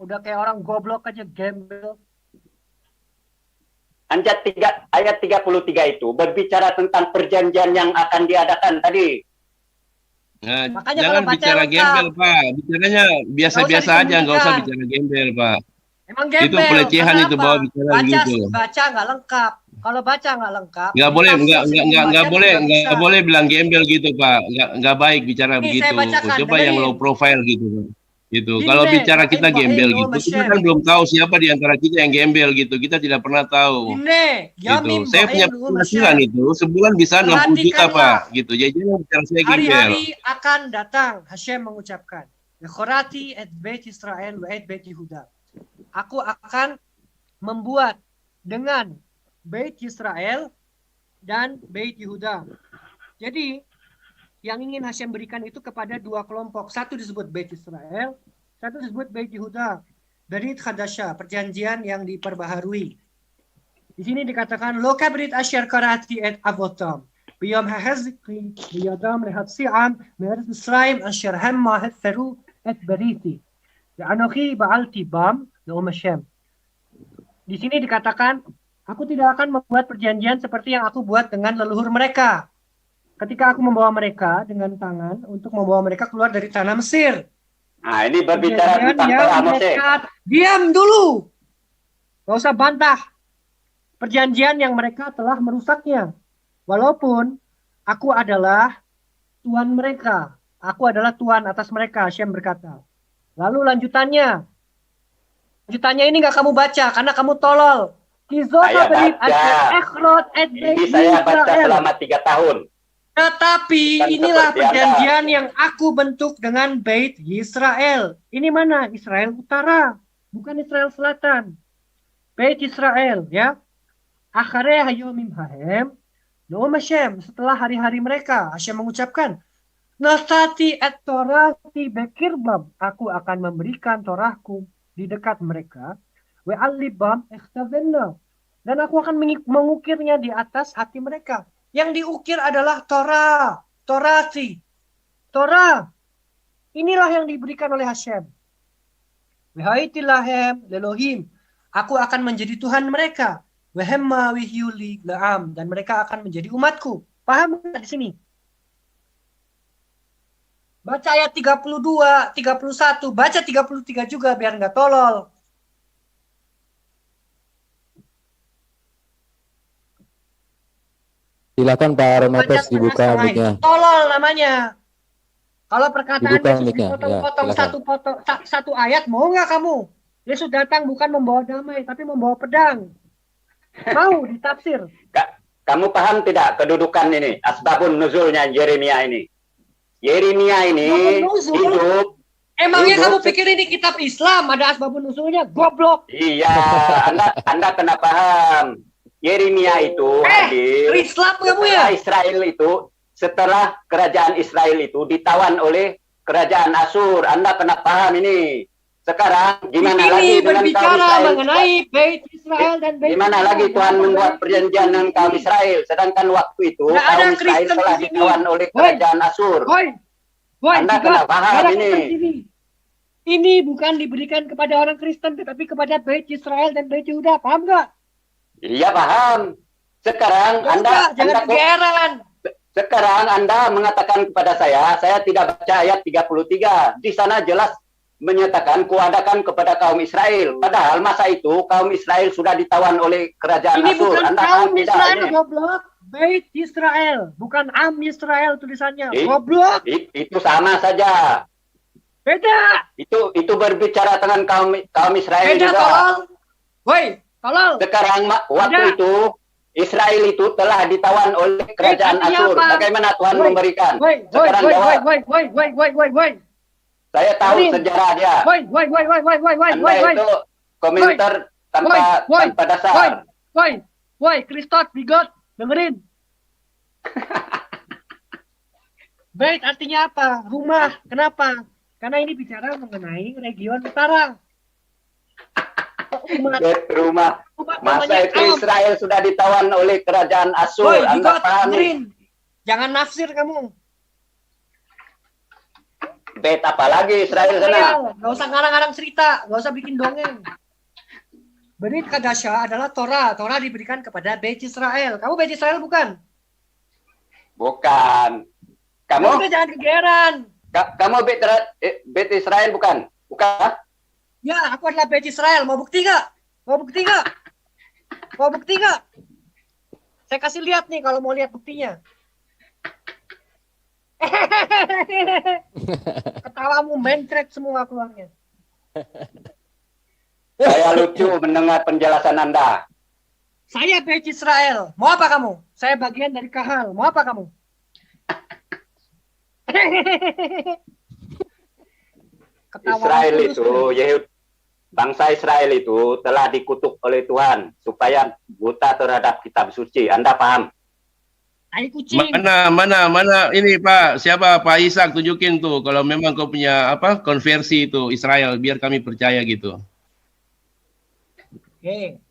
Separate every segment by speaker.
Speaker 1: Udah kayak orang goblok aja, gembel.
Speaker 2: Ayat 33 itu berbicara tentang perjanjian yang akan diadakan tadi.
Speaker 3: Nah,
Speaker 1: Makanya kalau
Speaker 3: jangan
Speaker 1: baca
Speaker 3: bicara
Speaker 1: lengkap,
Speaker 3: gembel, Pak. Bicaranya
Speaker 1: nggak usah
Speaker 3: biasa-biasa aja, nggak usah
Speaker 1: disembunyikan.
Speaker 3: bicara gembel, Pak.
Speaker 1: Emang
Speaker 3: Itu
Speaker 1: gembel,
Speaker 3: pelecehan
Speaker 1: karena
Speaker 3: itu
Speaker 1: apa?
Speaker 3: bawa bicara
Speaker 1: Baca
Speaker 3: begitu.
Speaker 1: baca nggak lengkap. Kalau baca nggak lengkap,
Speaker 3: Nggak boleh,
Speaker 1: ditafsir sebelum baca pun nggak bisa.
Speaker 3: nggak boleh bilang gembel gitu, Pak. Nggak baik bicara
Speaker 1: Ini saya
Speaker 3: begitu.
Speaker 1: bacakan,
Speaker 3: Coba yang
Speaker 1: dengerin.
Speaker 3: low profile gitu, Pak. Gitu. Kalau
Speaker 1: Hinne,
Speaker 3: bicara kita
Speaker 1: Ibrahim,
Speaker 3: gembel
Speaker 1: no
Speaker 3: gitu, kita
Speaker 1: Mashem.
Speaker 3: kan belum tahu siapa di antara kita yang gembel gitu. Kita tidak pernah tahu.
Speaker 1: Hinne,
Speaker 3: Gitu.
Speaker 1: Yamim,
Speaker 3: Saya punya
Speaker 1: Bahim, no
Speaker 3: penghasilan
Speaker 1: Mashem.
Speaker 3: itu sebulan bisa 60 juta, Pak.
Speaker 1: Perhatikanlah.
Speaker 3: Gitu. Jadi jangan bicara saya gembel.
Speaker 1: Hari-hari akan datang, Hashem mengucapkan, Lekhorati et Beit Israel wa et Beit Yehuda. Aku akan membuat dengan Beit Israel dan Beit Yehuda. Jadi, yang ingin Hashem berikan itu kepada dua kelompok. Satu disebut Beit Israel, satu disebut Beit Yehuda. Berit Hadasha, perjanjian yang diperbaharui. Di sini dikatakan, Loka Berit Asher Karati et Avotam. Biyom hahezikri, biyadam lehatsi'am, me'eretz Mitzrayim asher hemma heferu et beriti. Anochi ba'alti bam, No'om Hashem. Di sini dikatakan, aku tidak akan membuat perjanjian seperti yang aku buat dengan leluhur mereka. Ketika aku membawa mereka dengan tangan untuk membawa mereka keluar dari tanah Mesir.
Speaker 2: Nah, ini berbicara tentang perang Mose.
Speaker 1: Diam dulu. Gak usah bantah. Perjanjian yang mereka telah merusaknya. Walaupun aku adalah Tuhan mereka. Aku adalah Tuhan atas mereka, Hashem berkata. Lalu lanjutannya. Lanjutannya ini gak kamu baca karena kamu tolol.
Speaker 2: Saya baca. Ini saya baca selama 3 tahun.
Speaker 1: Tetapi inilah perjanjian yang aku bentuk dengan Beit Yisrael. Ini mana? Israel Utara, bukan Israel Selatan. Beit Israel, ya. Akhare hayomim hahem, No'om Hashem. Setelah hari-hari mereka, Hashem mengucapkan, Nasati et Torati bekirbam. Aku akan memberikan Torahku di dekat mereka. We'alibam ekstavenna. Dan aku akan mengukirnya di atas hati mereka. Yang diukir adalah Torah, Torati, Torah. Inilah yang diberikan oleh Hashem. Wahaitilahem lelohim. Aku akan menjadi Tuhan mereka. Wehemma wihyuli la'am. Dan mereka akan menjadi umatku. Paham nggak di sini? Baca ayat 32, 31. Baca 33 juga biar nggak tolol.
Speaker 4: Silakan Pak Remetes dibuka mic-nya.
Speaker 1: Tolol namanya. Kalau perkataan
Speaker 4: Dibuka
Speaker 1: Yesus
Speaker 4: mic-nya.
Speaker 1: dipotong-potong
Speaker 4: Ya,
Speaker 1: satu ayat, mau nggak kamu? Yesus datang bukan membawa damai, tapi membawa pedang. Mau ditafsir.
Speaker 2: Kamu paham tidak kedudukan ini? Asbabun nuzulnya Yeremia ini. Yeremia ini hidup.
Speaker 1: Emangnya kamu pikir ini kitab Islam? Ada asbabun nuzulnya? Goblok.
Speaker 2: Iya, Anda kena paham. Yeremia itu hadir
Speaker 1: Islam kamu ya?
Speaker 2: Setelah kerajaan Israel itu ditawan oleh kerajaan Asur. Anda kena paham ini. Sekarang gimana lagi dengan kaum Israel?
Speaker 1: Mengenai Beit Israel dan Beit
Speaker 2: Gimana lagi Tuhan membuat perjanjian dengan kaum Israel? Sedangkan waktu itu kaum Israel telah ditawan oleh kerajaan Asur. Anda kena paham ini.
Speaker 1: Ini bukan diberikan kepada orang Kristen, tetapi kepada Beit Israel dan Beit Yehuda. Paham nggak?
Speaker 2: Iya paham. Sekarang
Speaker 1: jangan kegeeran.
Speaker 2: Sekarang Anda mengatakan kepada saya tidak baca ayat 33. Di sana jelas menyatakan kuadakan kepada kaum Israel. Padahal masa itu kaum Israel sudah ditawan oleh kerajaan
Speaker 1: ini
Speaker 2: Asur.
Speaker 1: Bukan
Speaker 2: Anda
Speaker 1: kaum Israel,
Speaker 2: ini.
Speaker 1: Goblok. Beit Israel, bukan Am Israel tulisannya. Goblok.
Speaker 2: Itu sama saja.
Speaker 1: Beda.
Speaker 2: Itu berbicara dengan kaum Israel
Speaker 1: beda,
Speaker 2: juga.
Speaker 1: Tolong. Woi, tolong.
Speaker 2: Sekarang waktu itu Israel itu telah ditawan oleh kerajaan Asur. Bagaimana Tuhan memberikan? Sekarang jawab. Saya tahu sejarah dia. Anda itu komentar tanpa dasar.
Speaker 1: Woi, Kristot, bigot, dengerin. Bait artinya apa? Rumah. Kenapa? Karena ini bicara mengenai region utara.
Speaker 2: Rumah. Masa itu Israel sudah ditawan oleh kerajaan Asur. Anda paham?
Speaker 1: Jangan nafsir kamu.
Speaker 2: bait apa lagi Israel sana?
Speaker 1: Nggak usah ngarang-ngarang cerita, nggak usah bikin dongeng. Brit Kadasha adalah Torah. Torah diberikan kepada Beit Israel. Kamu Beit Israel bukan?
Speaker 2: Bukan. Kamu?
Speaker 1: Udah jangan kegeeran.
Speaker 2: Kamu Beit Israel bukan? Bukan?
Speaker 1: Ya, aku adalah Beit Israel. Mau bukti nggak? Mau bukti nggak? Mau bukti nggak? Saya kasih lihat nih kalau mau lihat buktinya. Ketawamu mentret semua keluarnya.
Speaker 2: Saya lucu mendengar penjelasan Anda.
Speaker 1: Saya Beit Israel. Mau apa kamu? Saya bagian dari Kahal. Mau apa kamu?
Speaker 2: Israel itu, bangsa Israel itu telah dikutuk oleh Tuhan supaya buta terhadap kitab suci. Anda paham?
Speaker 1: Tai kucing.
Speaker 3: Mana ini Pak, siapa Pak Ishak, tunjukin tuh kalau memang kau punya apa konversi itu Israel biar kami percaya gitu.
Speaker 1: Oke.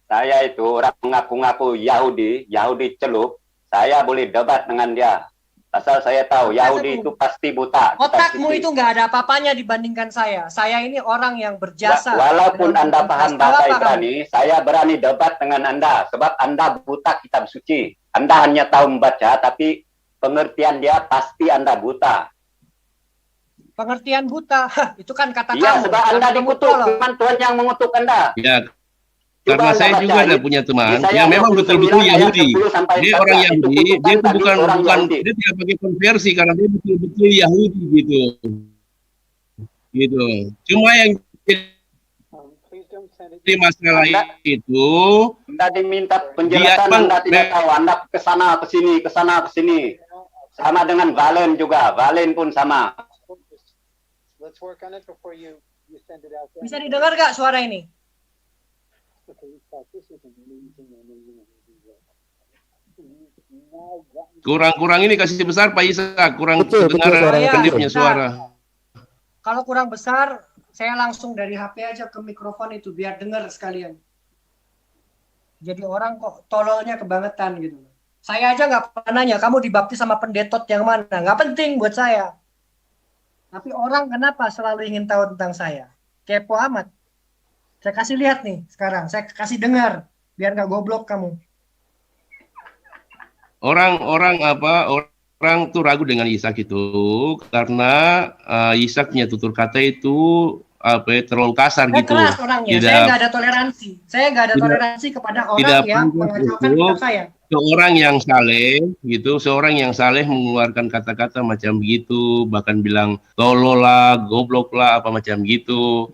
Speaker 2: Saya itu orang mengaku-ngaku Yahudi celup. Saya boleh debat dengan dia. Asal saya tahu Yahudi itu pasti buta.
Speaker 1: Otakmu itu nggak ada apa-apanya dibandingkan saya. Saya ini orang yang berjasa.
Speaker 2: Walaupun Anda paham bahasa Ibrani, saya berani debat dengan Anda. Sebab Anda buta kitab suci. Anda hanya tahu membaca, tapi pengertian dia pasti Anda buta.
Speaker 1: Pengertian buta, itu kan kata
Speaker 2: Iya,
Speaker 1: kamu.
Speaker 2: sebab Anda dikutuk. Firman Tuhan yang mengutuk Anda.
Speaker 3: Ya, karena saya juga ada punya teman yang memang betul-betul Yahudi. Dia orang Yahudi, dia itu bukan dia tidak pakai konversi karena dia betul-betul Yahudi gitu. Gitu. Cuma yang jadi masalah itu
Speaker 2: Anda diminta penjelasan, Anda tidak tahu. Anda kesana ke sini. Sama dengan Valen juga. Valen pun sama.
Speaker 1: Bisa didengar gak suara ini?
Speaker 3: kurang ini kasih besar Pak Ishak, kurang
Speaker 4: Betul,
Speaker 3: kedengaran
Speaker 1: suaranya
Speaker 3: dia
Speaker 1: kecil.
Speaker 3: punya suara.
Speaker 1: Kalau kurang besar, saya langsung dari HP aja ke mikrofon itu biar dengar sekalian. Jadi orang kok tololnya kebangetan gitu. Saya aja nggak pernah nanya, kamu dibaptis sama pendetot yang mana? Nggak penting buat saya. Tapi orang kenapa selalu ingin tahu tentang saya? Kepo amat. Saya kasih lihat nih sekarang, saya kasih dengar biar nggak goblok kamu.
Speaker 3: Orang tuh ragu dengan Ishak itu karena Ishak punya tutur kata itu terlalu kasar
Speaker 1: Saya
Speaker 3: gitu.
Speaker 1: keras orangnya, saya nggak ada toleransi. Saya nggak ada toleransi kepada orang yang mengacaukan kitab saya.
Speaker 3: Seorang yang saleh gitu, seorang yang saleh mengeluarkan kata-kata macam begitu, bahkan bilang tolol lah, goblok lah, apa macam gitu.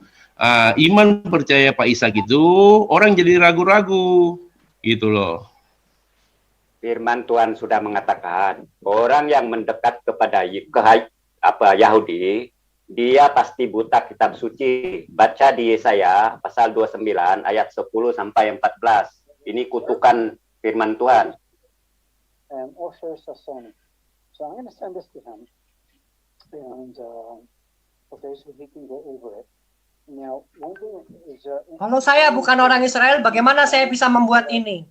Speaker 3: Iman percaya Pak Ishak itu orang jadi ragu-ragu gitu loh.
Speaker 2: Firman Tuhan sudah mengatakan orang yang mendekat kepada Yahudi, dia pasti buta kitab suci. Baca di Yesaya pasal 29 ayat 10 sampai 14. Ini kutukan firman Tuhan.
Speaker 5: So I'm going to send this to him, and okay, so he can go over it. Now, one thing is,
Speaker 1: kalau saya bukan orang Israel, bagaimana saya bisa membuat ini?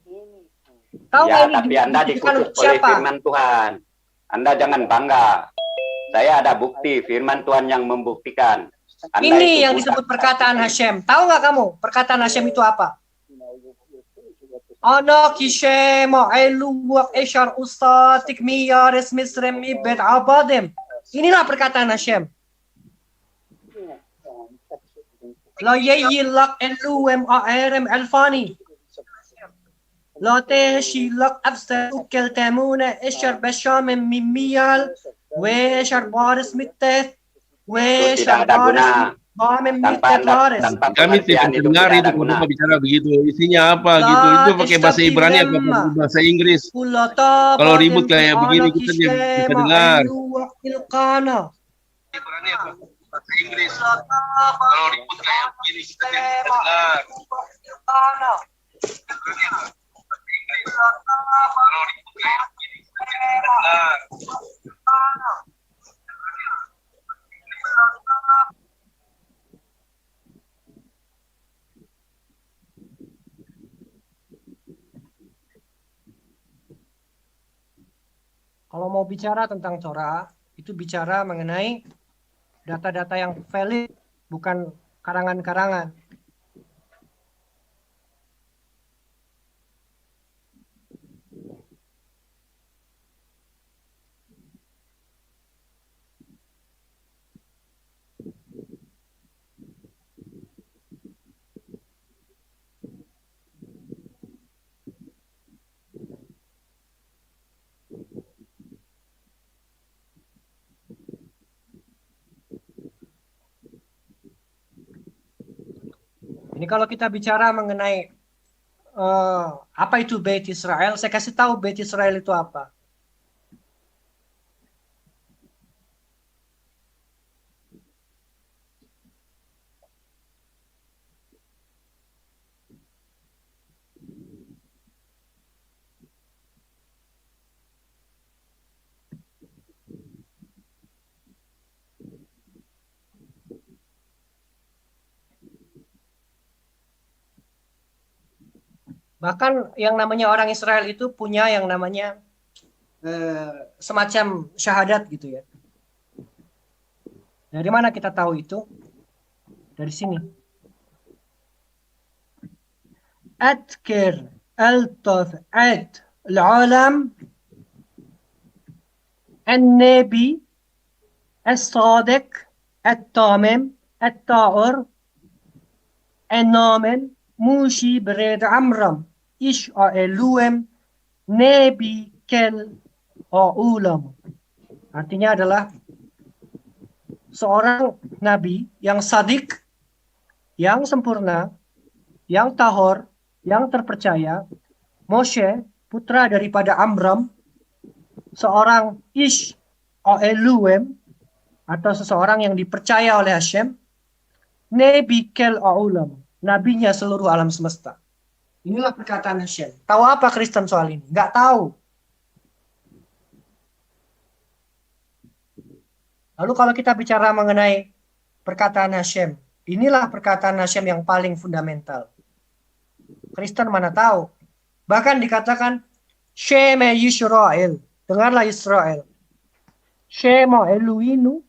Speaker 1: Tahu
Speaker 2: ya,
Speaker 1: ini
Speaker 2: tapi Anda dikutuk oleh firman Tuhan. Anda jangan bangga. Saya ada bukti firman Tuhan yang membuktikan. Anda
Speaker 1: ini yang disebut perkataan Hashem. Tahu nggak kamu perkataan Hashem itu apa? Ana kishema eluwak eshar ustatik miyares misrem ibed abadem. Inilah perkataan Hashem. La yeyilak eluwem aerem elfani. La tehshilak abster ukel temune eshar besham mimiyal we eshar baris mitteh we eshar baris
Speaker 3: kami tidak dengar itu kalau bicara begitu. Isinya apa gitu? Itu pakai bahasa Ibrani apa bahasa Inggris? Kalau ribut kayak begini kita tidak bisa dengar. Ibrani apa bahasa Inggris? Kalau ribut kayak begini kita tidak bisa dengar. Kalau ribut kayak begini kita tidak bisa dengar.
Speaker 1: Kalau mau bicara tentang Torah, itu bicara mengenai data-data yang valid, bukan karangan-karangan. Ini kalau kita bicara mengenai apa itu Beit Israel, saya kasih tahu Beit Israel itu apa. Bahkan yang namanya orang Israel itu punya yang namanya semacam syahadat gitu ya. Dari mana kita tahu itu? Dari sini. أذكر ألطف عد العالم النبي الصادق التامم الطاهر النامن موشي بريد عمرم إش ألوم نبي kel ulam. Artinya adalah seorang nabi yang sadik, yang sempurna, yang tahor, yang terpercaya, Moshe, putra daripada Amram, seorang Ish Eluem, atau seseorang yang dipercaya oleh Hashem, Nabi Kel Ulam, nabinya seluruh alam semesta. Inilah perkataan Hashem. Tahu apa Kristen soal ini? Nggak tahu. Lalu kalau kita bicara mengenai perkataan Hashem, inilah perkataan Hashem yang paling fundamental. Kristen mana tahu. Bahkan dikatakan Shema Yisrael, dengarlah Israel. Shema Eluinu,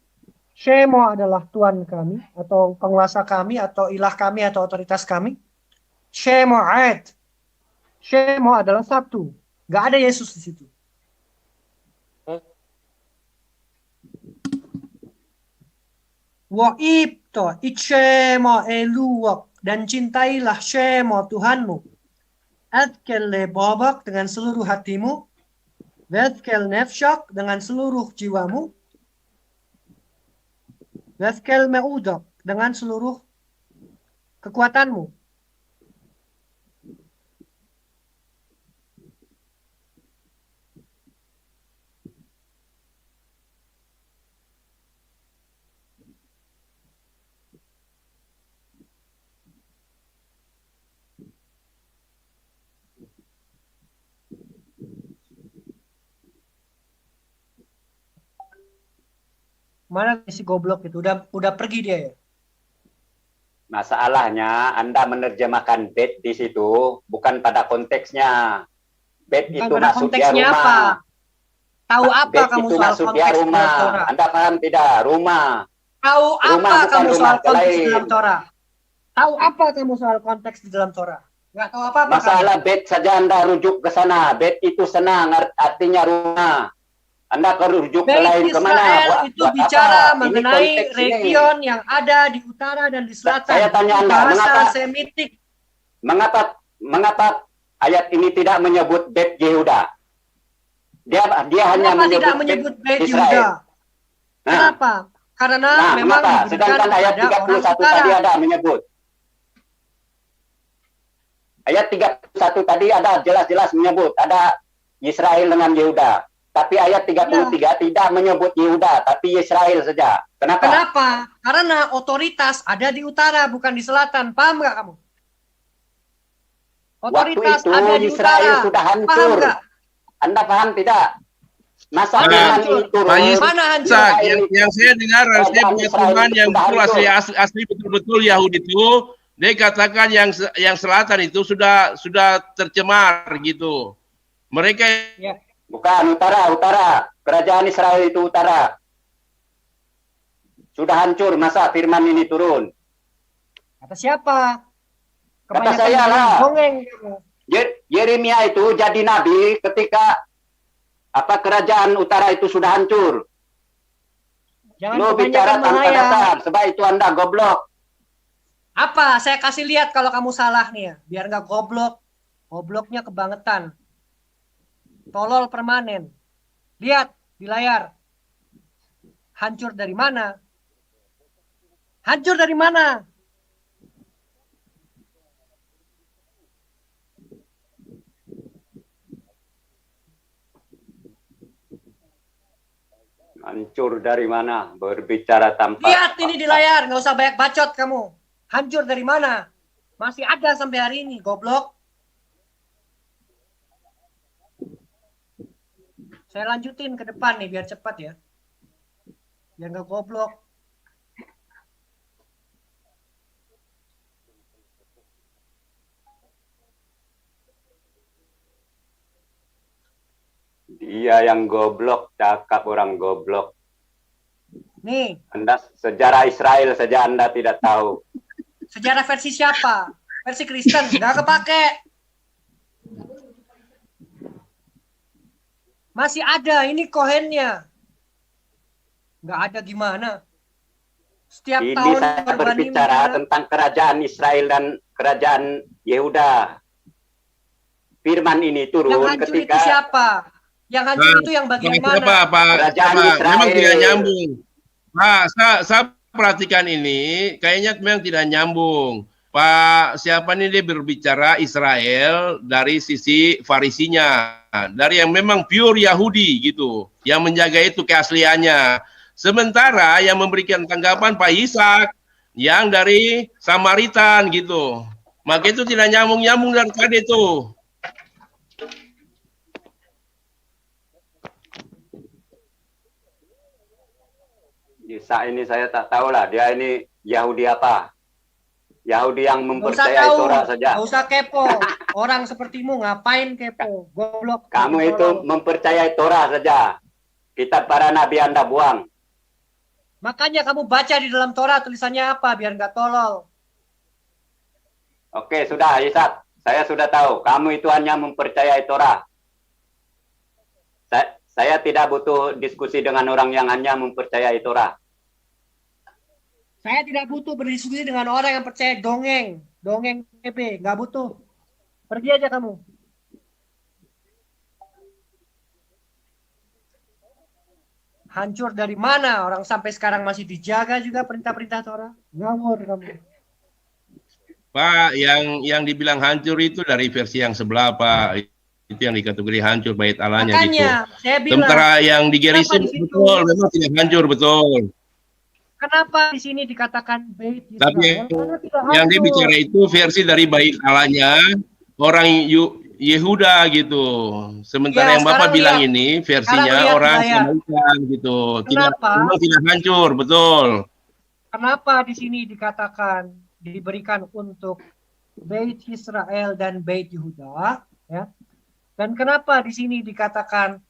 Speaker 1: Shema adalah Tuhan kami atau penguasa kami atau ilah kami atau otoritas kami. Shema Ad, Shema adalah satu, nggak ada Yesus di situ. Wa'ibta itshema eluwak, dan cintailah Shema Tuhanmu. Adkel lebabak, dengan seluruh hatimu. Wadkel nefsyak, dengan seluruh jiwamu. Wadkel meudak, dengan seluruh kekuatanmu. Mana si goblok itu? Udah pergi dia ya?
Speaker 2: Masalahnya Anda menerjemahkan bait di situ bukan pada konteksnya. Bait
Speaker 1: Bukan
Speaker 2: itu
Speaker 1: pada
Speaker 2: masuk dia
Speaker 1: konteksnya
Speaker 2: rumah.
Speaker 1: apa? Tahu apa
Speaker 2: Bait
Speaker 1: kamu
Speaker 2: itu
Speaker 1: soal
Speaker 2: masuk dia
Speaker 1: konteks
Speaker 2: rumah.
Speaker 1: dalam Torah?
Speaker 2: Anda paham tidak? Rumah.
Speaker 1: Tahu
Speaker 2: Rumah
Speaker 1: apa
Speaker 2: bukan
Speaker 1: kamu
Speaker 2: rumah
Speaker 1: soal konteks
Speaker 2: lain.
Speaker 1: di dalam Torah? Tahu apa kamu soal konteks di dalam Torah? Nggak tahu apa-apa.
Speaker 2: Masalah bait saja Anda rujuk ke sana. Bait itu senang, artinya rumah. Anda rujuk ke
Speaker 1: Bait
Speaker 2: lain kemana?
Speaker 1: Israel itu
Speaker 2: Buat
Speaker 1: bicara
Speaker 2: apa?
Speaker 1: mengenai
Speaker 2: Ini konteks ini.
Speaker 1: region yang ada di utara dan di selatan.
Speaker 2: Saya tanya Anda,
Speaker 1: bahasa
Speaker 2: mengapa?
Speaker 1: Semitik.
Speaker 2: Mengapa ayat ini tidak menyebut Bait Yehuda? Dia hanya
Speaker 1: Kenapa tidak menyebut Bait Yehuda?
Speaker 2: Israel. Nah,
Speaker 1: Kenapa? Karena memang
Speaker 2: mengapa?
Speaker 1: diberikan
Speaker 2: Sedangkan ayat
Speaker 1: kepada orang
Speaker 2: 31
Speaker 1: utara.
Speaker 2: tadi ada menyebut. Ayat 31 tadi ada jelas-jelas menyebut ada Israel dengan Yehuda. Tapi ayat 33 tidak menyebut Yehuda, tapi Israel saja. Kenapa?
Speaker 1: Kenapa? Karena otoritas ada di utara, bukan di selatan. Paham nggak kamu?
Speaker 2: Waktu
Speaker 1: Otoritas
Speaker 2: itu
Speaker 1: ada di
Speaker 2: Israel
Speaker 1: utara.
Speaker 2: sudah
Speaker 1: Paham
Speaker 2: hancur.
Speaker 1: nggak?
Speaker 2: Anda paham tidak? Masa
Speaker 1: Mana
Speaker 2: Tuhan
Speaker 1: hancur?
Speaker 2: ini turun.
Speaker 3: Pak Yus-
Speaker 1: Mana hancur?
Speaker 3: Sak, yang saya dengar harusnya
Speaker 2: Kerajaan
Speaker 3: punya
Speaker 2: Israel
Speaker 3: Tuhan yang
Speaker 2: sudah
Speaker 3: betul
Speaker 2: hancur.
Speaker 3: asli betul-betul Yahudi itu, dia katakan yang selatan itu sudah tercemar gitu. Mereka
Speaker 1: Ya.
Speaker 2: Bukan utara. Kerajaan Israel itu utara. sudah hancur, masa firman ini turun?
Speaker 1: Kata siapa?
Speaker 2: Kata saya lah.
Speaker 1: Dongeng.
Speaker 2: Yeremia itu jadi nabi ketika kerajaan utara itu sudah hancur.
Speaker 1: Jangan
Speaker 2: Lo bicara tanpa dasar, sebab itu Anda goblok.
Speaker 1: Apa? Saya kasih lihat kalau kamu salah nih ya, biar nggak goblok. Gobloknya kebangetan. Tolol permanen. Lihat di layar. Hancur dari mana? Hancur dari mana?
Speaker 2: Hancur dari mana? Berbicara tanpa...
Speaker 1: Lihat ini di layar, nggak usah banyak bacot kamu. Hancur dari mana? Masih ada sampai hari ini, goblok. Saya lanjutin ke depan nih, biar cepat ya. Biar nggak goblok.
Speaker 2: Dia yang goblok, cakap orang goblok.
Speaker 1: Nih.
Speaker 2: Anda sejarah Israel saja Anda tidak tahu.
Speaker 1: Sejarah versi siapa? Versi Kristen, nggak kepake. Masih ada, ini Kohennya. Nggak ada gimana. Setiap
Speaker 2: Ini
Speaker 1: tahun
Speaker 2: saya berbicara tentang kerajaan Israel dan kerajaan Yehuda. Firman ini turun
Speaker 1: yang hancur
Speaker 2: ketika...
Speaker 1: itu siapa? Yang hancur itu yang bagian mana?
Speaker 2: Kerajaan Israel.
Speaker 3: Memang tidak nyambung. Pak, saya perhatikan ini, kayaknya memang tidak nyambung. Pak, siapa nih dia berbicara Israel dari sisi Farisinya, dari yang memang pure Yahudi gitu, yang menjaga itu keasliannya. Sementara yang memberikan tanggapan Pak Ishak, yang dari Samaritan gitu. Maka itu tidak nyambung-nyambung dari tadi itu.
Speaker 2: Saat ini saya tak tahu lah dia ini Yahudi apa. Yahudi yang mempercayai Torah saja.
Speaker 1: Gak usah kepo. Orang sepertimu ngapain kepo? Goblok.
Speaker 2: Kamu itu mempercayai Torah saja. Kitab para nabi Anda buang.
Speaker 1: Makanya kamu baca di dalam Torah tulisannya apa biar nggak tolol.
Speaker 2: Oke, sudah Ishak. Saya sudah tahu. Kamu itu hanya mempercayai Torah. Saya tidak butuh diskusi dengan orang yang hanya mempercayai Torah.
Speaker 1: Saya tidak butuh berdiskusi dengan orang yang percaya dongeng. Dongeng TP, nggak butuh. Pergi aja kamu. Hancur dari mana? Orang sampai sekarang masih dijaga juga perintah-perintah Torah. Ngawur kamu.
Speaker 3: Pak, yang dibilang hancur itu dari versi yang sebelah, Pak. Itu yang dikategori hancur bait Allahnya gitu.
Speaker 1: Makanya, saya bilang.
Speaker 3: Sementara yang di Gerizim betul, memang tidak hancur betul.
Speaker 1: Kenapa di sini dikatakan bait Israel?
Speaker 3: Tapi yang dia bicara itu versi dari bait Allahnya orang Yehuda gitu. Sementara
Speaker 1: ya,
Speaker 3: yang Bapak bilang
Speaker 1: lihat.
Speaker 3: ini versinya orang Samaritan gitu. Memang tidak hancur, betul.
Speaker 1: Kenapa di sini dikatakan diberikan untuk bait Israel dan bait Yehuda, ya? Dan kenapa di sini dikatakan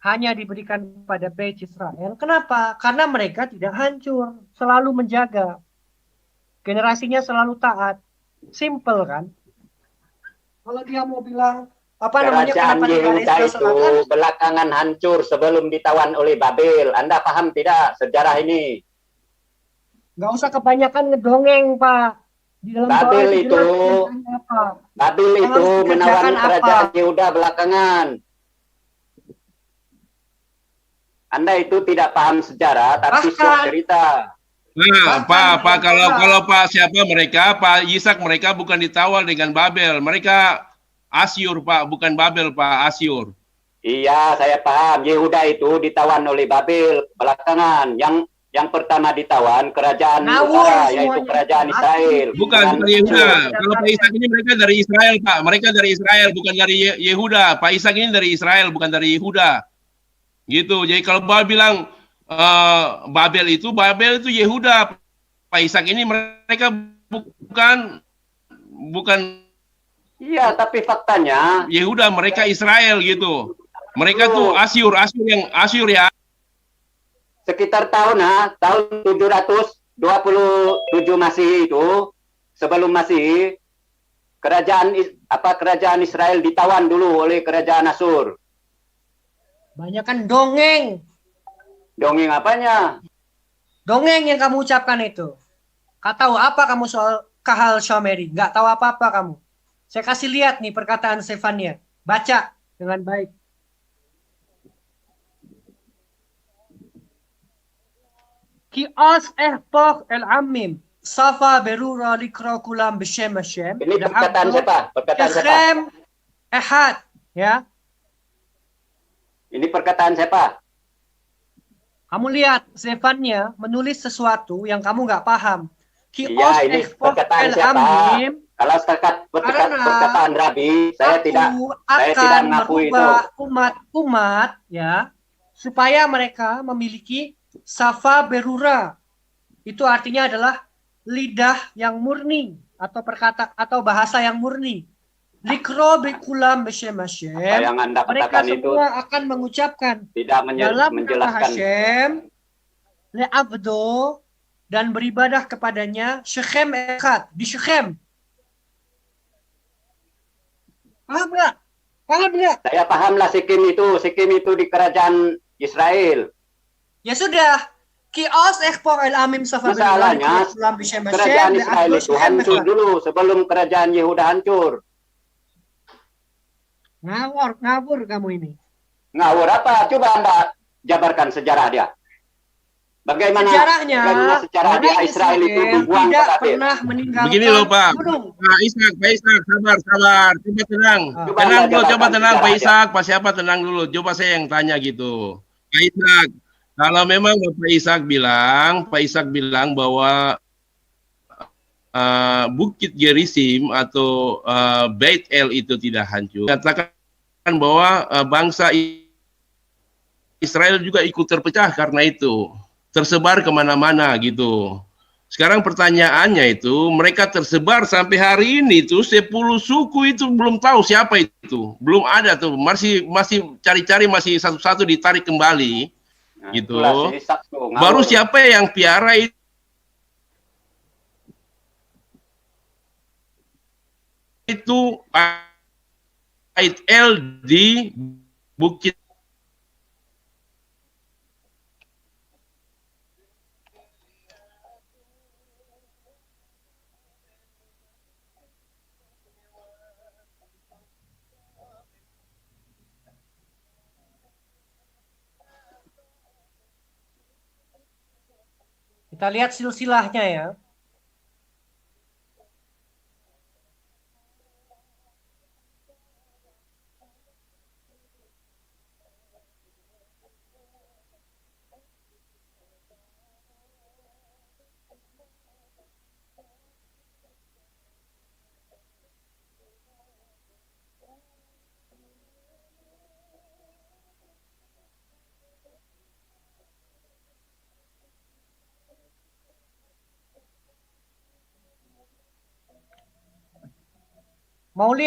Speaker 1: hanya diberikan pada bait Israel? Kenapa? Karena mereka tidak hancur, selalu menjaga. Generasinya selalu taat. Simple kan? Kalau dia mau bilang apa namanya
Speaker 2: kerajaan Yehuda itu belakangan hancur sebelum ditawan oleh Babel. Anda paham tidak sejarah ini?
Speaker 1: Nggak usah kebanyakan ngedongeng, Pak. Di dalam
Speaker 2: Babel itu menawan kerajaan Yehuda belakangan. Anda itu tidak paham sejarah, tapi cerita.
Speaker 3: Nah, Pak, kalau Pak siapa mereka, Pak Ishak mereka bukan ditawan dengan Babel, mereka Asyur, Pak, bukan Babel, Pak, Asyur.
Speaker 2: Iya, saya paham. Yehuda itu ditawan oleh Babel belakangan. Yang pertama ditawan kerajaan utara, yaitu kerajaan Israel.
Speaker 3: Bukan Yehuda. Kalau Pak Ishak ini mereka dari Israel, Pak. Mereka dari Israel, bukan dari Yehuda. Pak Ishak ini dari Israel, bukan dari Yehuda. Gitu. Jadi kalau Bapak bilang Babel itu Yehuda. Pak Ishak ini mereka bukan.
Speaker 2: Iya, tapi faktanya
Speaker 3: Yehuda, mereka Israel gitu. Mereka tuh Asyur ya.
Speaker 2: sekitar tahun 727 Masehi itu, sebelum Masehi, kerajaan Israel ditawan dulu oleh kerajaan Asyur.
Speaker 1: Banyak kan dongeng.
Speaker 2: Dongeng apanya?
Speaker 1: Dongeng yang kamu ucapkan itu. Gak tahu apa kamu soal Kahal Shomeri. Gak tahu apa-apa kamu. Saya kasih lihat nih perkataan Stefania. Baca dengan baik. Ki as ehpoch el amim. Safa berura likra kulam b'shem Hashem.
Speaker 2: Ini perkataan siapa? Perkataan siapa?
Speaker 1: Shechem ehad. Ya.
Speaker 2: Ini perkataan siapa?
Speaker 1: Kamu lihat, Stefania menulis sesuatu yang kamu nggak paham.
Speaker 2: Iya, ini perkataan siapa? Kalau perkataan Rabi, saya tidak mengakui itu.
Speaker 1: Umat ya, supaya mereka memiliki safa berura. Itu artinya adalah lidah yang murni atau bahasa yang murni. Likro bikulam b'shem Hashem.
Speaker 2: Apa yang Anda
Speaker 1: Mereka
Speaker 2: katakan itu
Speaker 1: semua akan mengucapkan
Speaker 2: tidak
Speaker 1: dalam kata
Speaker 2: menjelaskan.
Speaker 1: Hashem, le'abdo, dan beribadah kepadanya, Shechem echad, di Shechem. Paham nggak? Paham nggak?
Speaker 2: Saya pahamlah Sikim itu di kerajaan Israel.
Speaker 1: Ya sudah. Kios ekpor el amim safa
Speaker 2: Masalahnya, kerajaan Israel itu hancur dulu sebelum kerajaan Yehuda hancur.
Speaker 1: Ngawur kamu ini.
Speaker 2: Ngawur apa? Coba Anda jabarkan sejarah dia. Bagaimana sejarah dia Israel itu dibuang ke
Speaker 1: tidak
Speaker 2: kafir?
Speaker 1: pernah meninggalkan.
Speaker 3: Begini loh Pak.
Speaker 1: Gunung.
Speaker 3: Pak Ishak, sabar. Coba tenang. Tenang dulu, coba tenang Pak Ishak. Pak siapa tenang dulu. Coba saya yang tanya gitu. Pak Ishak, kalau memang Pak Ishak bilang bahwa Bukit Gerizim atau Beit El itu tidak hancur. Katakan bahwa bangsa Israel juga ikut terpecah karena itu. Tersebar kemana-mana gitu. Sekarang pertanyaannya itu, mereka tersebar sampai hari ini tuh 10 suku itu belum tahu siapa itu. Belum ada tuh, masih cari-cari, masih satu-satu ditarik kembali.
Speaker 2: Nah,
Speaker 3: Gitu.
Speaker 2: ngawur.
Speaker 3: Baru siapa yang piara itu Bait El di Bukit
Speaker 1: Kita lihat silsilahnya ya. Mau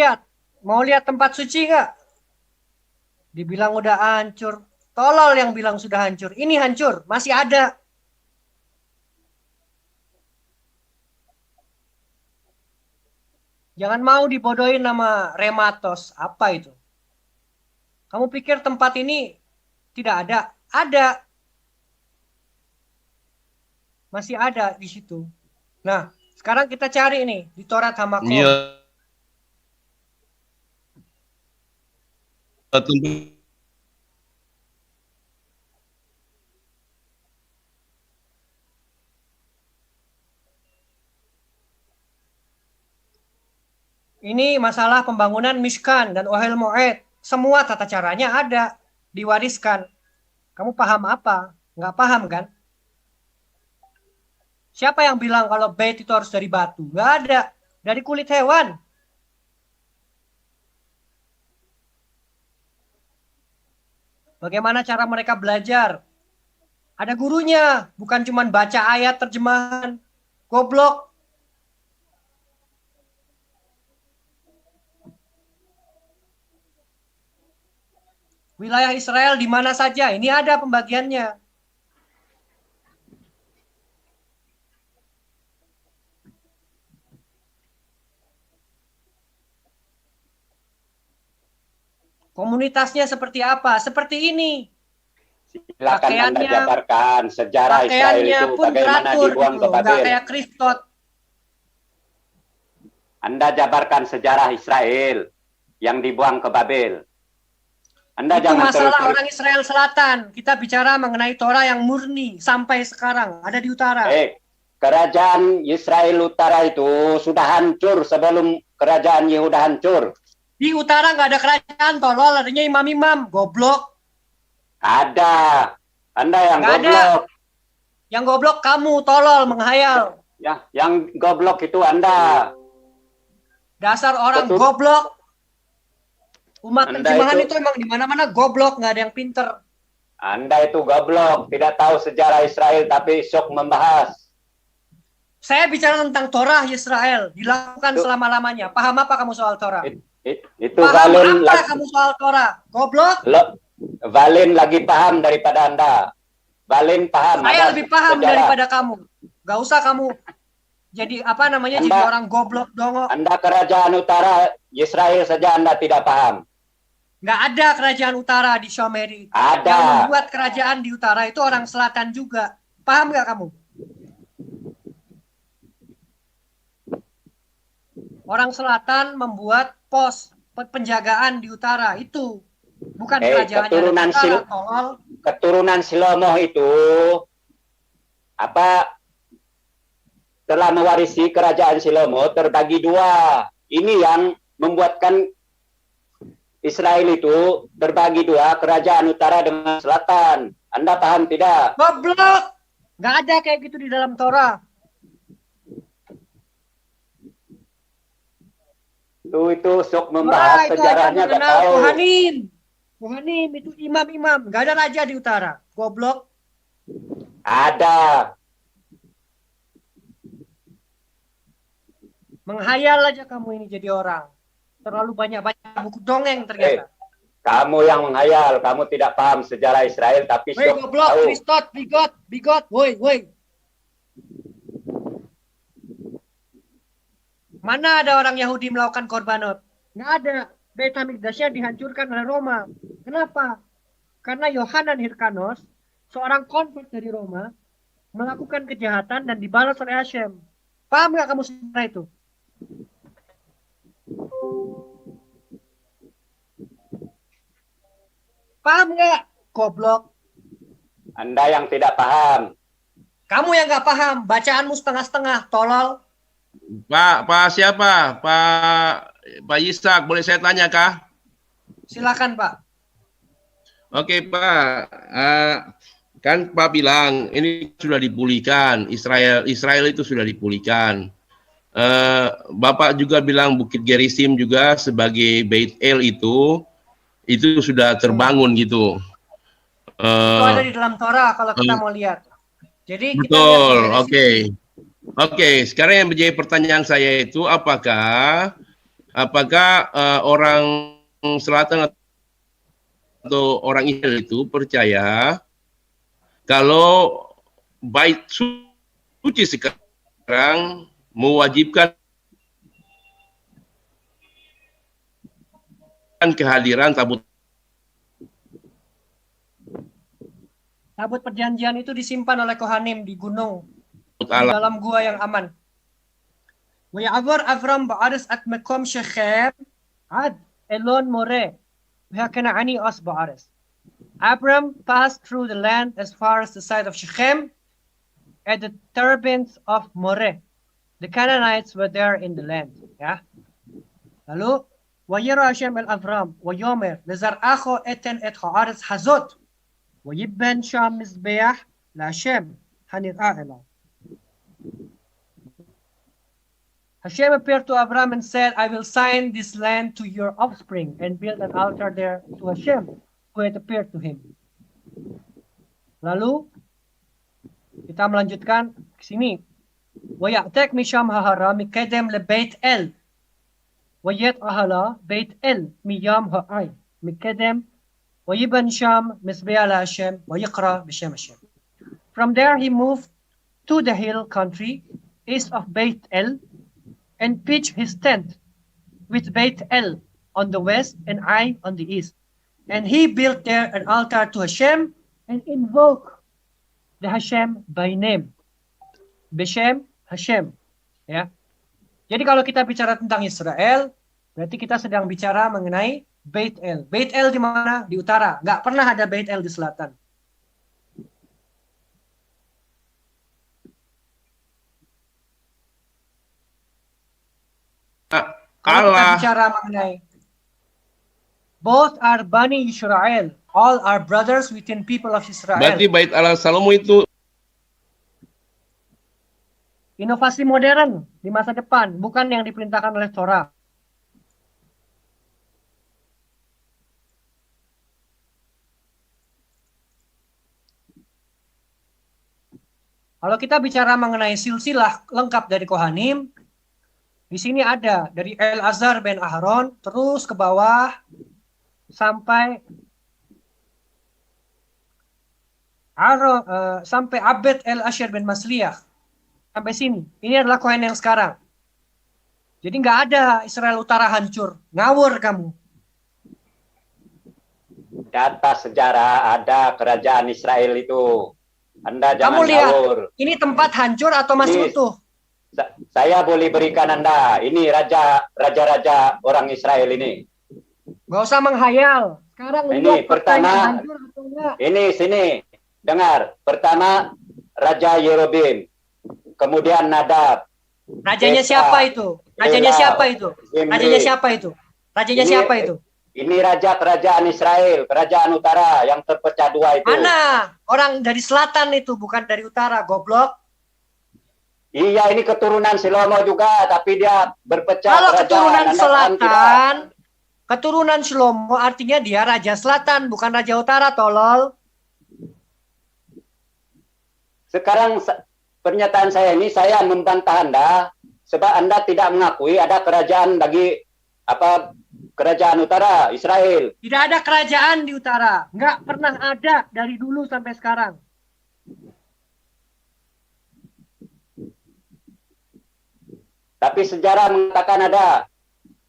Speaker 1: lihat tempat suci nggak? Dibilang udah hancur. Tolol yang bilang sudah hancur. Ini hancur, masih ada. Jangan mau dibodohin nama Rematos. Apa itu? Kamu pikir tempat ini tidak ada? Ada. Masih ada di situ. Nah, sekarang kita cari nih di Torat Hamakom. Ini masalah pembangunan Mishkan dan Ohel Moed. Semua tata caranya ada, diwariskan. Kamu paham apa? Nggak paham kan? Siapa yang bilang kalau bait itu harus dari batu? Nggak ada. Dari kulit hewan. Bagaimana cara mereka belajar? Ada gurunya, bukan cuma baca ayat terjemahan. Goblok. Wilayah Israel di mana saja, ini ada pembagiannya. Komunitasnya seperti apa? Seperti ini.
Speaker 2: Silakan Anda
Speaker 1: Pakaiannya-
Speaker 2: jabarkan sejarah Israel
Speaker 1: Pakaiannya
Speaker 2: itu
Speaker 1: pun
Speaker 2: bagaimana
Speaker 1: teratur
Speaker 2: dibuang
Speaker 1: gitu
Speaker 2: ke
Speaker 1: loh. Nggak
Speaker 2: Babel.
Speaker 1: kayak Kristot.
Speaker 2: Anda jabarkan sejarah Israel yang dibuang ke Babel. Anda
Speaker 1: Itu
Speaker 2: jangan
Speaker 1: masalah
Speaker 2: terus
Speaker 1: orang Israel Selatan. Kita bicara mengenai Torah yang murni sampai sekarang ada di utara.
Speaker 2: kerajaan Israel Utara itu sudah hancur sebelum kerajaan Yehuda hancur.
Speaker 1: Di utara nggak ada kerajaan, tolol. Adanya imam-imam, goblok.
Speaker 2: Ada. Anda yang
Speaker 1: Nggak ada.
Speaker 2: goblok.
Speaker 1: Yang goblok kamu, tolol, menghayal.
Speaker 2: Ya, yang goblok itu Anda.
Speaker 1: Dasar orang
Speaker 2: Betul.
Speaker 1: goblok. Umat
Speaker 2: Anda
Speaker 1: terjemahan
Speaker 2: itu-
Speaker 1: itu emang di mana-mana goblok, nggak ada yang pinter.
Speaker 2: Anda itu goblok, tidak tahu sejarah Israel tapi sok membahas.
Speaker 1: Saya bicara tentang Torah Israel, dilakukan
Speaker 2: Itu-
Speaker 1: selama-lamanya. Paham apa kamu soal Torah?
Speaker 2: Itu
Speaker 1: Paham
Speaker 2: Valen
Speaker 1: apa kamu soal Torah? Goblok?
Speaker 2: Valen lagi paham daripada Anda. Valen paham.
Speaker 1: Saya
Speaker 2: ada
Speaker 1: lebih paham
Speaker 2: sejarah.
Speaker 1: daripada kamu. Gak usah kamu jadi apa namanya, jadi
Speaker 2: Anda-
Speaker 1: orang goblok dongo.
Speaker 2: Anda kerajaan utara Israel saja Anda tidak paham.
Speaker 1: Nggak ada kerajaan utara di Shomeri.
Speaker 2: Ada.
Speaker 1: Yang membuat kerajaan di utara itu orang selatan juga. Paham nggak kamu? Orang selatan membuat pos penjagaan di utara itu. Bukan kerajaannya di
Speaker 2: keturunan
Speaker 1: utara, tolol.
Speaker 2: Keturunan Shlomo itu telah mewarisi kerajaan Shlomo terbagi dua. Ini yang membuatkan Israel itu terbagi dua, kerajaan utara dengan selatan. Anda paham tidak?
Speaker 1: Goblok! Nggak ada kayak gitu di dalam Torah.
Speaker 2: Itu sok
Speaker 1: Torah
Speaker 2: membahas
Speaker 1: itu aja
Speaker 2: sejarahnya gak
Speaker 1: mengenal
Speaker 2: tahu.
Speaker 1: Kohanim. Kohanim itu imam-imam. Nggak ada raja di utara. Goblok.
Speaker 2: Ada.
Speaker 1: Menghayal aja kamu ini jadi orang. Terlalu banyak buku dongeng ternyata.
Speaker 2: Kamu yang menghayal, kamu tidak paham sejarah Israel, tapi
Speaker 1: Woi
Speaker 2: sok
Speaker 1: goblok,
Speaker 2: tahu.
Speaker 1: Kristot, bigot, woi. Mana ada orang Yahudi melakukan korbanot? Nggak ada. Beit Hamikdasnya dihancurkan oleh Roma. Kenapa? Karena Yohanan Hirkanos, seorang konvert dari Roma, melakukan kejahatan dan dibalas oleh Hashem. Paham nggak kamu sejarah itu? Paham nggak? Goblok.
Speaker 2: Anda yang tidak paham.
Speaker 1: Kamu yang nggak paham. Bacaanmu setengah-setengah, tolol.
Speaker 3: Pak siapa? Pak Yisak, boleh saya tanya kah?
Speaker 1: Silakan Pak.
Speaker 3: Oke Pak, kan Pak bilang ini sudah dipulihkan, Israel itu sudah dipulihkan. Bapak juga bilang Bukit Gerisim juga sebagai Beit El itu sudah terbangun gitu.
Speaker 1: Itu ada di dalam Torah kalau kita mau lihat. Jadi kita
Speaker 3: Betul,
Speaker 1: lihat
Speaker 3: oke. Oke, sekarang yang menjadi pertanyaan saya itu apakah orang selatan atau orang Israel itu percaya kalau bait suci sekarang mewajibkan kehadiran tabut
Speaker 1: perjanjian itu disimpan oleh Kohanim di gunung, di
Speaker 3: Allah.
Speaker 1: dalam gua yang aman. ويعبر أفرام بعرس أتمكم شخير عد إلون موري وهكنعاني أس بعرس. Abram passed through the land as far as the site of Shechem at the terebinth of Moreh. The Canaanites were there in the land. Ya. Lalu ويرى هشام الأفرام ويومر لزرعاخو إتن إت هارس حزوت ويبن شام مزبيح لهشام هنرآ إله. Hashem appeared to Abraham and said, I will sign this land to your offspring and build an altar there to Hashem who had appeared to him. Lalu kita melanjutkan ke sini. وَيَأْتَكْ مِشَامْ هَهَرَا مِكَدَمْ لَبَيْتْ أَلْ وَيَتْ أَهَلَا بَيْتْ أَلْ مِيَامْ هَأَيْ مِكَدَمْ وَيِبَنْ شَام مِسْبِيَا لَهَشَمْ وَيِقْرَى بِشَمْ Hashem. From there he moved to the hill country east of Beit El and pitched his tent with Beit El on the west and Ai on the east. And he built there an altar to Hashem and invoked the Hashem by name. Beshem Hashem. Ya. Jadi kalau kita bicara tentang Israel, berarti kita sedang bicara mengenai Beit El. Beit El di mana? Di utara. Nggak pernah ada Beit El di selatan. Kalau kita bicara mengenai both are Bani Israel, all are brothers within people of Israel.
Speaker 3: Berarti Bait Allah Salomo itu
Speaker 1: Inovasi modern di masa depan, bukan yang diperintahkan oleh Torah. Kalau kita bicara mengenai silsilah lengkap dari Kohanim, di sini ada dari Elazar ben Aharon terus ke bawah sampai sampai Abed El Asher ben Masliah. Sampai sini. Ini adalah Kohen yang sekarang. Jadi nggak ada Israel Utara hancur. Ngawur kamu.
Speaker 2: Data sejarah ada kerajaan Israel itu. Anda jangan
Speaker 1: Kamu lihat,
Speaker 2: ngawur.
Speaker 1: ini tempat hancur atau masih
Speaker 2: Ini-
Speaker 1: utuh?
Speaker 2: Saya boleh berikan Anda. Ini raja-raja orang Israel ini.
Speaker 1: Nggak usah menghayal. Sekarang
Speaker 2: Ini
Speaker 1: lihat faktanya
Speaker 2: pertama-
Speaker 1: hancur atau enggak.
Speaker 2: Ini sini. Dengar. Pertama Raja Yerobim. Kemudian Nadab.
Speaker 1: Rajanya
Speaker 2: Esa,
Speaker 1: siapa itu? Rajanya
Speaker 2: Elau,
Speaker 1: siapa itu?
Speaker 2: Zimri.
Speaker 1: Rajanya siapa itu? Rajanya
Speaker 2: Ini-
Speaker 1: siapa itu?
Speaker 2: Ini raja kerajaan Israel, kerajaan utara yang terpecah dua itu.
Speaker 1: Mana? Orang dari selatan itu, bukan dari utara, goblok.
Speaker 2: Iya, ini keturunan Salomo juga, tapi dia berpecah
Speaker 1: Kalau
Speaker 2: kerajaan.
Speaker 1: keturunan
Speaker 2: Anda paham tidak?
Speaker 1: selatan, keturunan Shlomo artinya dia raja selatan, bukan raja utara, tolol.
Speaker 2: Sekarang pernyataan saya ini saya membantah Anda sebab Anda tidak mengakui ada kerajaan bagi kerajaan utara Israel.
Speaker 1: Tidak ada kerajaan di utara. Nggak pernah ada dari dulu sampai sekarang.
Speaker 2: Tapi sejarah mengatakan ada.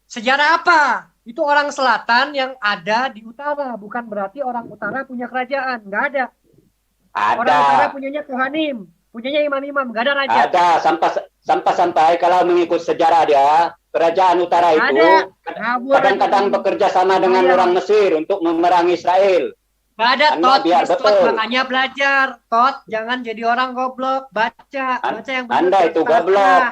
Speaker 1: Sejarah apa? Itu orang selatan yang ada di utara. Bukan berarti orang utara punya kerajaan. Nggak ada. Orang utara
Speaker 2: Ada.
Speaker 1: punyanya Kohanim. Punyanya imam-imam. Nggak ada raja.
Speaker 2: Ada sampai kalau mengikut sejarah dia, kerajaan utara itu
Speaker 1: Ada. Ngabur
Speaker 2: kadang-kadang
Speaker 1: aja.
Speaker 2: bekerja sama dengan
Speaker 1: Ada.
Speaker 2: orang Mesir untuk memerangi Israel.
Speaker 1: Nggak ada,
Speaker 2: Anda
Speaker 1: Tot.
Speaker 2: biar
Speaker 1: Please, Tot.
Speaker 2: betul.
Speaker 1: Makanya belajar. Tot, jangan jadi orang goblok. Baca. Baca yang benar.
Speaker 2: Anda itu goblok.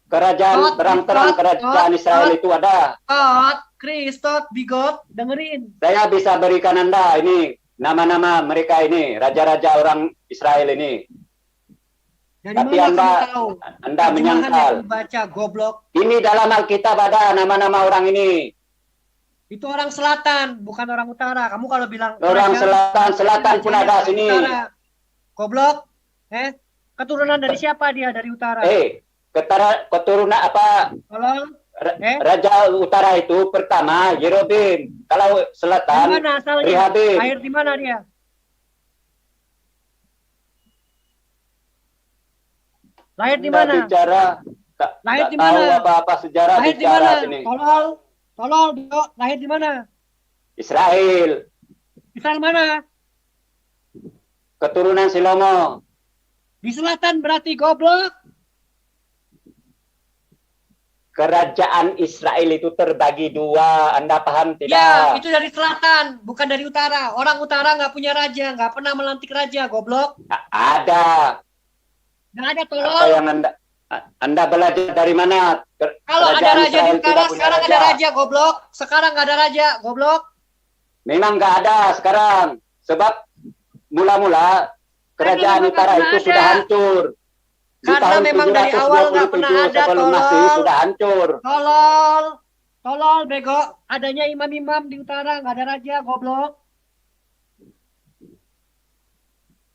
Speaker 2: Kerajaan
Speaker 1: Tot,
Speaker 2: terang-terang
Speaker 1: Tot,
Speaker 2: kerajaan
Speaker 1: Tot,
Speaker 2: Israel
Speaker 1: Tot.
Speaker 2: itu ada.
Speaker 1: Tot, Chris, Tot, Bigot, dengerin.
Speaker 2: Saya bisa berikan Anda ini nama-nama mereka ini, raja-raja orang Israel ini.
Speaker 1: Dari
Speaker 2: Tapi
Speaker 1: mana
Speaker 2: Anda
Speaker 1: kamu tahu?
Speaker 2: Anda
Speaker 1: Terjemahan
Speaker 2: menyangkal.
Speaker 1: yang baca, goblok.
Speaker 2: Ini dalam Alkitab ada nama-nama orang ini.
Speaker 1: Itu orang selatan, bukan orang utara. Kamu kalau bilang
Speaker 2: Orang selatan pun ada sini.
Speaker 1: Utara. Goblok. Keturunan dari siapa dia? Dari utara.
Speaker 2: Keturunan apa?
Speaker 1: Tolong.
Speaker 2: Raja utara itu pertama Yerobim. Kalau
Speaker 1: Di
Speaker 2: selatan
Speaker 1: mana asalnya?
Speaker 2: Rehabim.
Speaker 1: Lahir di mana dia? Lahir di
Speaker 2: Anda
Speaker 1: mana?
Speaker 2: bicara
Speaker 1: Lahir
Speaker 2: tak
Speaker 1: di
Speaker 2: tahu
Speaker 1: mana?
Speaker 2: apa-apa sejarah
Speaker 1: Lahir di
Speaker 2: bicara
Speaker 1: mana?
Speaker 2: sini.
Speaker 1: Tolol, Bigo. Lahir di mana?
Speaker 2: Israel,
Speaker 1: Israel mana?
Speaker 2: keturunan Salomo.
Speaker 1: Di selatan berarti goblok.
Speaker 2: Kerajaan Israel itu terbagi dua. Anda paham tidak?
Speaker 1: Ya, itu dari selatan, bukan dari utara. Orang utara nggak punya raja, nggak pernah melantik raja, goblok.
Speaker 2: Ada.
Speaker 1: Nggak ada,
Speaker 2: Apa
Speaker 1: tolol.
Speaker 2: yang Anda belajar dari mana?
Speaker 1: Kalau ada
Speaker 2: Kerajaan
Speaker 1: raja di
Speaker 2: Israel
Speaker 1: utara,
Speaker 2: tidak punya
Speaker 1: sekarang ada raja, goblok. Sekarang nggak ada raja, goblok.
Speaker 2: Memang nggak ada sekarang. Sebab mula-mula kerajaan
Speaker 1: memang
Speaker 2: utara
Speaker 1: nggak
Speaker 2: itu
Speaker 1: pernah
Speaker 2: sudah
Speaker 1: ada.
Speaker 2: hancur. Di
Speaker 1: Karena
Speaker 2: tahun
Speaker 1: memang dari awal nggak pernah
Speaker 2: 727
Speaker 1: ada,
Speaker 2: sebelum Masehi
Speaker 1: tolol.
Speaker 2: sudah hancur.
Speaker 1: Tolol, bego. Adanya imam-imam di utara, nggak ada raja, goblok.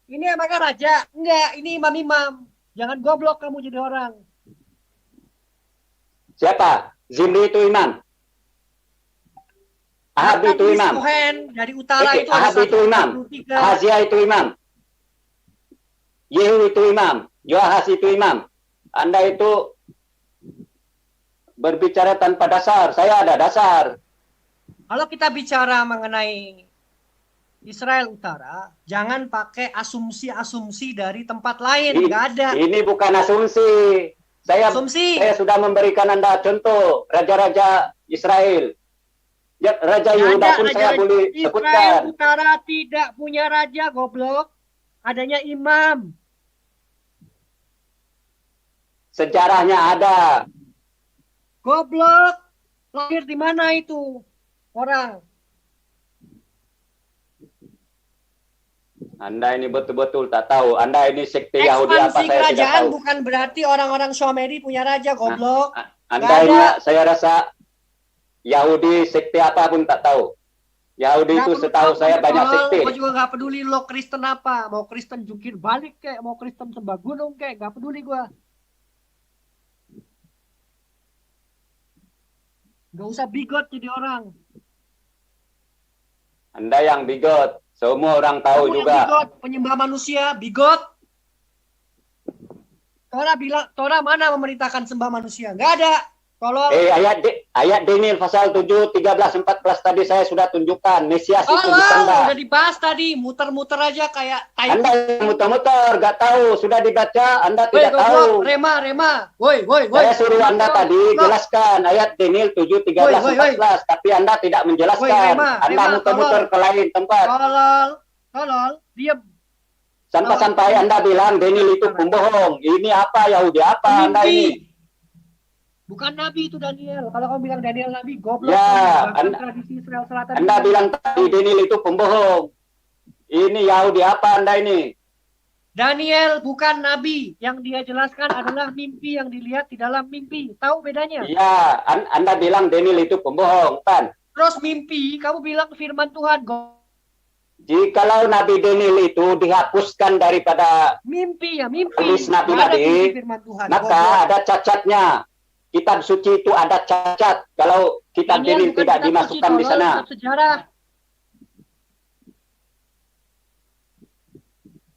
Speaker 1: Ini apakah raja? Enggak, ini imam-imam. Jangan goblok kamu jadi orang.
Speaker 2: Siapa? Zimri itu imam. Ahab itu imam.
Speaker 1: Kohen dari utara itu ada
Speaker 2: Ahab itu imam.
Speaker 1: 143.
Speaker 2: Ahazia itu imam. Yehu itu imam. Yoahas itu imam. Anda itu berbicara tanpa dasar. Saya ada dasar.
Speaker 1: Kalau kita bicara mengenai Israel Utara, jangan pakai asumsi-asumsi dari tempat lain.
Speaker 2: Ini-
Speaker 1: Nggak ada
Speaker 2: Ini bukan asumsi.
Speaker 1: asumsi.
Speaker 2: Saya sudah memberikan Anda contoh raja-raja Israel. Ya, Raja
Speaker 1: Nggak
Speaker 2: Yehuda
Speaker 1: ada
Speaker 2: pun saya
Speaker 1: raja
Speaker 2: boleh
Speaker 1: Israel
Speaker 2: sebutkan.
Speaker 1: Utara tidak punya raja, goblok. Adanya imam.
Speaker 2: Sejarahnya ada.
Speaker 1: Goblok. Lahir di mana itu orang?
Speaker 2: Anda ini betul-betul tak tahu. Anda ini sekte Yahudi apa
Speaker 1: Ekspansi
Speaker 2: saya tidak
Speaker 1: kerajaan
Speaker 2: tahu.
Speaker 1: bukan berarti orang-orang Syomedi punya raja, goblok.
Speaker 2: Anda
Speaker 1: Nggak
Speaker 2: ini
Speaker 1: ada.
Speaker 2: saya rasa Yahudi sekte apa pun tak tahu. Yahudi
Speaker 1: Nggak
Speaker 2: itu
Speaker 1: perlu
Speaker 2: setahu
Speaker 1: tahu,
Speaker 2: saya banyak
Speaker 1: tolol.
Speaker 2: sekte.
Speaker 1: Gue juga nggak peduli lo Kristen apa. Mau Kristen jungkir balik kek, mau Kristen sembah gunung kek, nggak peduli gue. Nggak usah bigot jadi orang.
Speaker 2: Anda yang bigot. Semua orang tahu
Speaker 1: Kamu yang
Speaker 2: juga.
Speaker 1: bigot, penyembah manusia, bigot. Torah mana memerintahkan sembah manusia? Nggak ada. Tolol.
Speaker 2: Ayat Daniel pasal 7, 13, 14 tadi saya sudah tunjukkan. Mesias itu
Speaker 1: Tolol,
Speaker 2: ditanda.
Speaker 1: udah dibahas tadi. Muter-muter aja kayak tai.
Speaker 2: Anda yang muter-muter, gak tahu. Sudah dibaca, Anda
Speaker 1: Woi,
Speaker 2: tidak tahu.
Speaker 1: goblok, Rema. Woi.
Speaker 2: Saya suruh Anda tadi
Speaker 1: Goblok.
Speaker 2: jelaskan ayat Daniel 7, 13,
Speaker 1: Woi.
Speaker 2: 14. Tapi Anda tidak menjelaskan.
Speaker 1: Woi, Rema,
Speaker 2: Anda muter-muter
Speaker 1: tolol.
Speaker 2: ke lain tempat.
Speaker 1: Tolol, diam.
Speaker 2: Sampai-sampai Anda bilang Daniel itu pembohong. Ini apa Yahudi apa Anda ini?
Speaker 1: Pemimpi. Bukan nabi itu Daniel. Kalau kamu bilang Daniel nabi, goblok.
Speaker 2: Ya,
Speaker 1: Bahkan tradisi Israel Selatan.
Speaker 2: Anda bilang tadi Daniel itu pembohong. Ini Yahudi apa Anda ini?
Speaker 1: Daniel bukan nabi. Yang dia jelaskan adalah mimpi yang dilihat di dalam mimpi. Tahu bedanya?
Speaker 2: Iya, Anda bilang Daniel itu pembohong, kan?
Speaker 1: Terus mimpi, kamu bilang firman Tuhan.
Speaker 2: Jikalau Nabi Daniel itu dihapuskan daripada
Speaker 1: Mimpi.
Speaker 2: tulis
Speaker 1: Nggak ada
Speaker 2: nabi-nabi,
Speaker 1: mimpi firman Tuhan.
Speaker 2: maka
Speaker 1: Goblok.
Speaker 2: ada cacatnya. Kitab suci itu ada cacat kalau kitab Daniel
Speaker 1: bukan
Speaker 2: tidak
Speaker 1: kitab
Speaker 2: dimasukkan
Speaker 1: suci,
Speaker 2: di
Speaker 1: tolol,
Speaker 2: sana.
Speaker 1: kitab sejarah.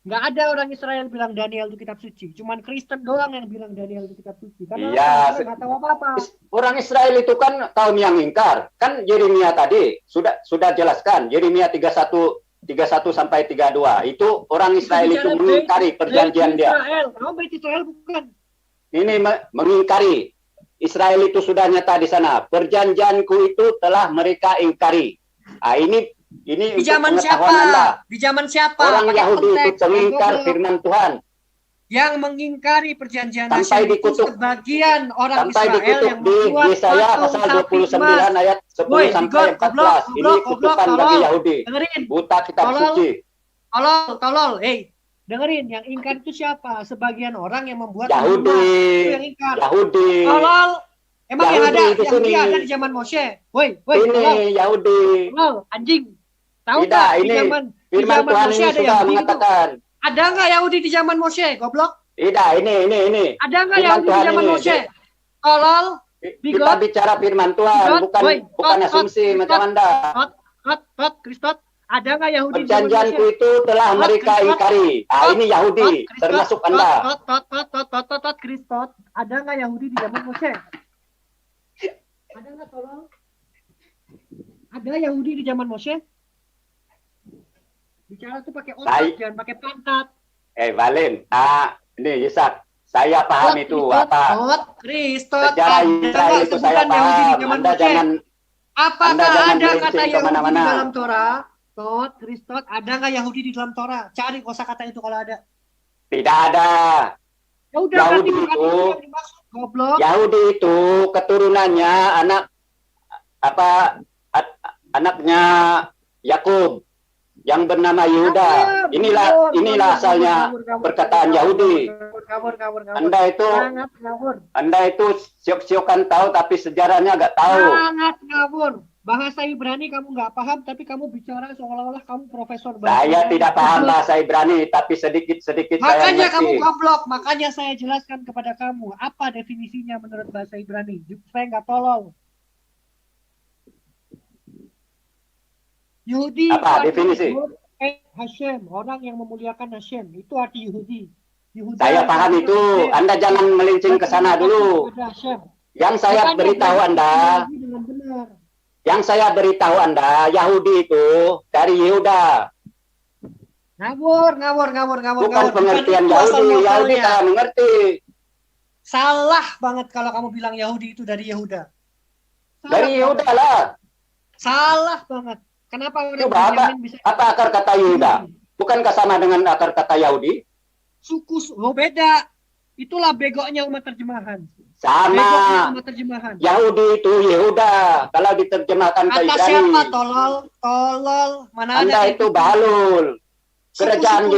Speaker 1: Nggak ada orang Israel bilang Daniel itu kitab suci. Cuman Kristen doang yang bilang Daniel itu kitab suci. Karena
Speaker 2: Iya,
Speaker 1: mereka nggak tahu apa-apa.
Speaker 2: Orang Israel itu kan kaum yang ingkar. Kan Yeremia tadi sudah jelaskan. Yeremia 31 sampai 32. Itu orang Israel itu mengingkari perjanjian dia.
Speaker 1: Israel. Kamu Bait Israel bukan.
Speaker 2: Ini mengingkari. Israel itu sudah nyata di sana. Perjanjianku itu telah mereka ingkari. Ini
Speaker 1: Di
Speaker 2: untuk
Speaker 1: zaman
Speaker 2: pengetahuan
Speaker 1: siapa?
Speaker 2: Anda.
Speaker 1: Di zaman siapa?
Speaker 2: Orang
Speaker 1: Pakai
Speaker 2: Yahudi itu
Speaker 1: konteks,
Speaker 2: mengingkar
Speaker 1: goblok.
Speaker 2: firman Tuhan.
Speaker 1: Yang mengingkari perjanjian
Speaker 2: Sampai
Speaker 1: Hashem itu
Speaker 2: dikutuk.
Speaker 1: sebagian orang
Speaker 2: Sampai
Speaker 1: Israel
Speaker 2: dikutuk
Speaker 1: yang
Speaker 2: di
Speaker 1: membuat
Speaker 2: Yesaya
Speaker 1: patung
Speaker 2: pasal
Speaker 1: sapi
Speaker 2: 29
Speaker 1: emas.
Speaker 2: ayat 10
Speaker 1: Woi,
Speaker 2: sampai
Speaker 1: bigot,
Speaker 2: 14.
Speaker 1: goblok,
Speaker 2: Ini
Speaker 1: goblok,
Speaker 2: kutukan
Speaker 1: tolol.
Speaker 2: bagi Yahudi.
Speaker 1: Dengerin.
Speaker 2: Buta kitab
Speaker 1: Tolol.
Speaker 2: suci.
Speaker 1: Tolol. Dengerin, yang ingkar itu siapa? Sebagian orang yang membuat
Speaker 2: Yahudi.
Speaker 1: rumah. Itu yang ingkar.
Speaker 2: Yahudi.
Speaker 1: Tolol. Emang yang
Speaker 2: Yahudi
Speaker 1: ada,
Speaker 2: di sini.
Speaker 1: yang ada di zaman Moshe. Woi, tolol.
Speaker 2: Ini Yahudi.
Speaker 1: Tolol, anjing. Tahu
Speaker 2: Tidak,
Speaker 1: nggak di
Speaker 2: ini
Speaker 1: zaman
Speaker 2: Firman Tuhan
Speaker 1: Moshe
Speaker 2: ini
Speaker 1: ada
Speaker 2: sudah
Speaker 1: Yahudi itu?
Speaker 2: mengatakan.
Speaker 1: Ada nggak Yahudi di zaman Moshe? Goblok.
Speaker 2: Tidak, ini.
Speaker 1: Ada nggak
Speaker 2: Firman
Speaker 1: Yahudi di
Speaker 2: Tuhan
Speaker 1: zaman
Speaker 2: ini.
Speaker 1: Moshe? Tolol.
Speaker 2: Kita
Speaker 1: Bigot.
Speaker 2: bicara firman Tuhan,
Speaker 1: Bigot.
Speaker 2: bukan
Speaker 1: Woi,
Speaker 2: bukan
Speaker 1: tot,
Speaker 2: asumsi
Speaker 1: tot,
Speaker 2: macam
Speaker 1: tot.
Speaker 2: Anda.
Speaker 1: Kristot. Ada nggak Yahudi di zaman
Speaker 2: Perjanjianku
Speaker 1: Moshe?
Speaker 2: itu telah
Speaker 1: Tot,
Speaker 2: mereka
Speaker 1: Kristot.
Speaker 2: ingkari. Ini Yahudi,
Speaker 1: Kristot.
Speaker 2: termasuk Anda.
Speaker 1: Kristot. Ada nggak Yahudi di zaman Moshe? Ada nggak tolong? Ada Yahudi di zaman Moshe? Bicara tuh pakai otak, jangan pakai pantat.
Speaker 2: Valen, ini Yisak, saya paham itu apa
Speaker 1: Kristot.
Speaker 2: sejarah Israel itu saya paham. Anda jangan
Speaker 1: Apakah
Speaker 2: jangan
Speaker 1: ada kata
Speaker 2: melenceng
Speaker 1: Yahudi
Speaker 2: kemana-mana.
Speaker 1: di dalam Torah? Kristot, ada nggak Yahudi di dalam Torah? Cari kosakata itu kalau ada.
Speaker 2: tidak ada.
Speaker 1: Ya udah,
Speaker 2: Yahudi
Speaker 1: berarti bukan
Speaker 2: itu-
Speaker 1: itu yang dimaksud, goblok.
Speaker 2: Yahudi itu keturunannya anaknya Yakub yang bernama Yehuda. Inilah asalnya perkataan Yahudi.
Speaker 1: Kabur.
Speaker 2: Anda itu siok-siokan tahu tapi sejarahnya nggak tahu.
Speaker 1: Sangat ngawur. Bahasa Ibrani kamu nggak paham, tapi kamu bicara seolah-olah kamu profesor
Speaker 2: Saya
Speaker 1: Ibrani.
Speaker 2: tidak paham bahasa Ibrani tapi sedikit-sedikit saya
Speaker 1: Makanya
Speaker 2: mengerti.
Speaker 1: kamu goblok. Makanya saya jelaskan kepada kamu apa definisinya menurut bahasa Ibrani. Supaya nggak tolol. Yahudi
Speaker 2: Apa
Speaker 1: itu
Speaker 2: definisi?
Speaker 1: Hashem, orang yang memuliakan Hashem. Itu arti Yahudi. Yehuda
Speaker 2: Saya paham
Speaker 1: artinya
Speaker 2: itu.
Speaker 1: Hashem.
Speaker 2: Anda jangan melincing ke sana dulu.
Speaker 1: Kepada Hashem.
Speaker 2: Yang saya
Speaker 1: Makanya
Speaker 2: beritahu
Speaker 1: jangan
Speaker 2: Anda,
Speaker 1: Yahudi dengan benar.
Speaker 2: Yang saya beritahu Anda, Yahudi itu dari Yehuda.
Speaker 1: Ngawur.
Speaker 2: Bukan pengertian
Speaker 1: itu asal
Speaker 2: Yahudi. Yahudi
Speaker 1: muasalnya.
Speaker 2: saya mengerti.
Speaker 1: Salah banget kalau kamu bilang Yahudi itu dari Yehuda. Salah
Speaker 2: Dari Yehuda
Speaker 1: banget.
Speaker 2: lah.
Speaker 1: Salah banget. Kenapa orang
Speaker 2: Coba
Speaker 1: Benyamin bisa
Speaker 2: apa akar kata Yehuda? Bukankah sama dengan akar kata Yahudi?
Speaker 1: suku? Oh, beda. Itulah begonya umat terjemahan.
Speaker 2: Sama.
Speaker 1: Begonya umat terjemahan.
Speaker 2: Yahudi itu Yehuda. Kalau diterjemahkan ke
Speaker 1: Kata
Speaker 2: Ibrani.
Speaker 1: siapa tolol? Mana
Speaker 2: Anda
Speaker 1: ada
Speaker 2: itu balul. Kerajaan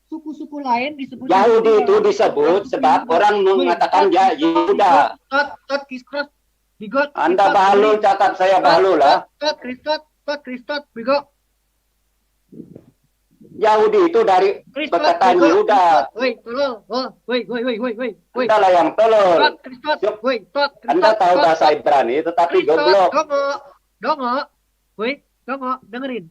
Speaker 1: suku-suku lain disebut
Speaker 2: Yahudi
Speaker 1: Yehuda.
Speaker 2: itu disebut sebab orang mengatakan dia Yehuda. Anda balul, catat saya balul lah.
Speaker 1: Kristot, bego.
Speaker 2: Yahudi itu dari perkataan Yehuda.
Speaker 1: Woi, tolol. Woi.
Speaker 2: Anda lah yang tolol.
Speaker 1: Kristot.
Speaker 2: Anda tahu bahasa Ibrani tetapi goblok.
Speaker 1: Dongo. Woi, dongo, dengerin.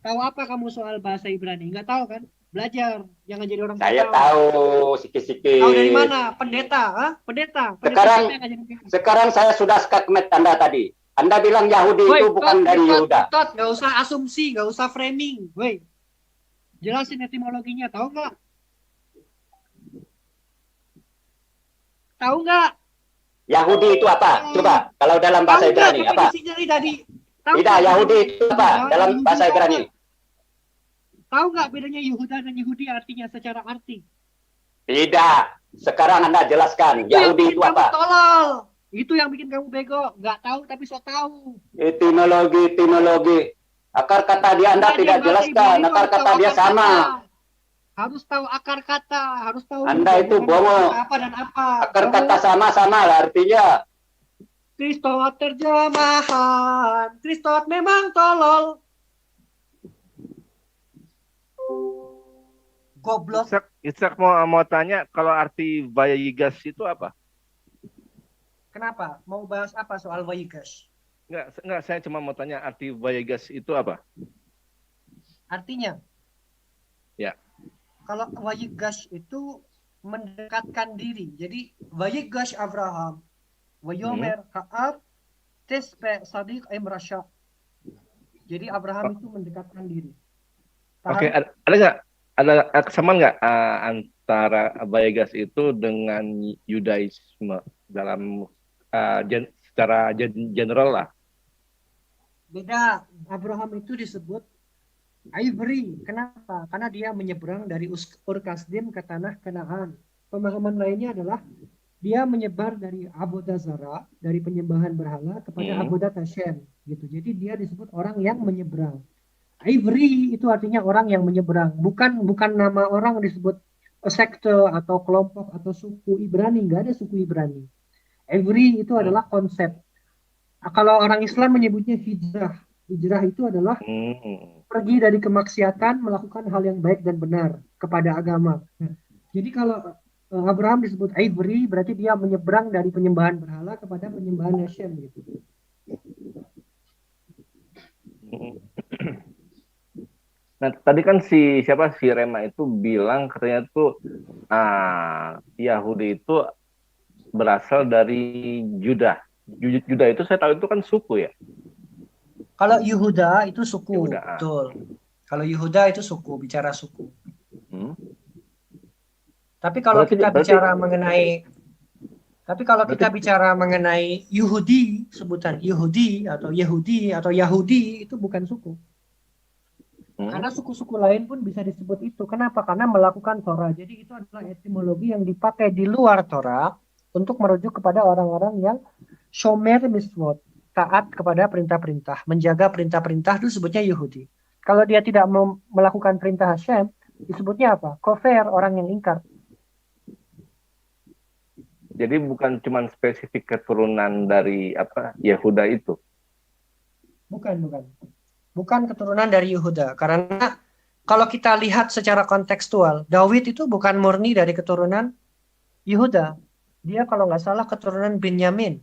Speaker 1: Tahu apa kamu soal bahasa Ibrani? Enggak tahu kan? Belajar, jangan jadi orang
Speaker 2: Saya tahu sikit-sikit.
Speaker 1: Tahu dari mana? Pendeta, Pendeta.
Speaker 2: Sekarang saya sudah skakmet Anda tadi. Anda bilang Yahudi itu bukan dari Yehuda.
Speaker 1: Nggak usah asumsi, nggak usah framing. Woi, jelasin etimologinya, tahu nggak? Tahu nggak?
Speaker 2: Yahudi itu apa? Coba, kalau dalam bahasa Ibrani apa? Tidak, Yahudi itu apa dalam bahasa Ibrani?
Speaker 1: Tahu nggak bedanya Yehuda dan Yahudi artinya secara arti?
Speaker 2: Tidak. Sekarang Anda jelaskan. Yahudi itu apa?
Speaker 1: Tolol. Itu yang bikin kamu bego. Nggak tahu tapi so tahu.
Speaker 2: Etimologi. Akar kata dia Anda tidak jelaskan. Akar kata dia sama.
Speaker 1: Harus tahu akar kata. Harus tahu.
Speaker 2: Anda itu bohong.
Speaker 1: Apa dan apa.
Speaker 2: Akar kata sama-sama lah artinya.
Speaker 1: Kristot terjemahan. Kristot memang tolol. Goblok.
Speaker 6: Ishak mau tanya kalau arti Vayigas itu apa?
Speaker 1: Kenapa? Mau bahas apa soal Vayigas?
Speaker 6: Enggak, saya cuma mau tanya arti Vayigas itu apa?
Speaker 1: Artinya?
Speaker 6: Ya.
Speaker 1: Kalau Vayigas itu mendekatkan diri. Jadi Vayigas Abraham, Vayomer Ka'ab, Tespe Sadiq Imrasya. Jadi Abraham itu mendekatkan diri.
Speaker 6: Oke, ada nggak? Ada kesamaan nggak antara Vayigas itu dengan Yudaisme dalam secara general lah?
Speaker 1: Beda. Abraham itu disebut Ivory. Kenapa? Karena dia menyeberang dari Ur Kasdim ke tanah Kanaan. Pemahaman lainnya adalah dia menyebar dari Abodah Zara, dari penyembahan berhala kepada Abodah Hashem. Gitu. Jadi dia disebut orang yang menyeberang. Ivory itu artinya orang yang menyeberang, bukan nama orang disebut sekte atau kelompok atau suku Ibrani, nggak ada suku Ibrani. Ivory itu adalah konsep. Kalau orang Islam menyebutnya hijrah. Hijrah itu adalah pergi dari kemaksiatan melakukan hal yang baik dan benar kepada agama. Jadi kalau Abraham disebut Ivory berarti dia menyeberang dari penyembahan berhala kepada penyembahan Hashem gitu.
Speaker 6: Nah, tadi kan si Rema itu bilang katanya tuh Yahudi itu berasal dari Juda. Juda itu saya tahu itu kan suku ya.
Speaker 1: Kalau Yehuda itu suku,
Speaker 6: Yehuda.
Speaker 1: betul. Kalau Yehuda itu suku, bicara suku. Tapi kalau kita bicara mengenai Yahudi, sebutan Yahudi atau Yahudi itu bukan suku. Karena suku-suku lain pun bisa disebut itu. Kenapa? Karena melakukan Torah. Jadi itu adalah etimologi yang dipakai di luar Torah untuk merujuk kepada orang-orang yang shomer mitzvot, taat kepada perintah-perintah, menjaga perintah-perintah itu sebutnya Yahudi. Kalau dia tidak melakukan perintah Hashem, disebutnya apa? Kofer, orang yang ingkar.
Speaker 6: Jadi bukan cuma spesifik keturunan dari Yehuda itu.
Speaker 1: Bukan keturunan dari Yehuda. Karena kalau kita lihat secara kontekstual, Daud itu bukan murni dari keturunan Yehuda. Dia kalau nggak salah keturunan Benyamin.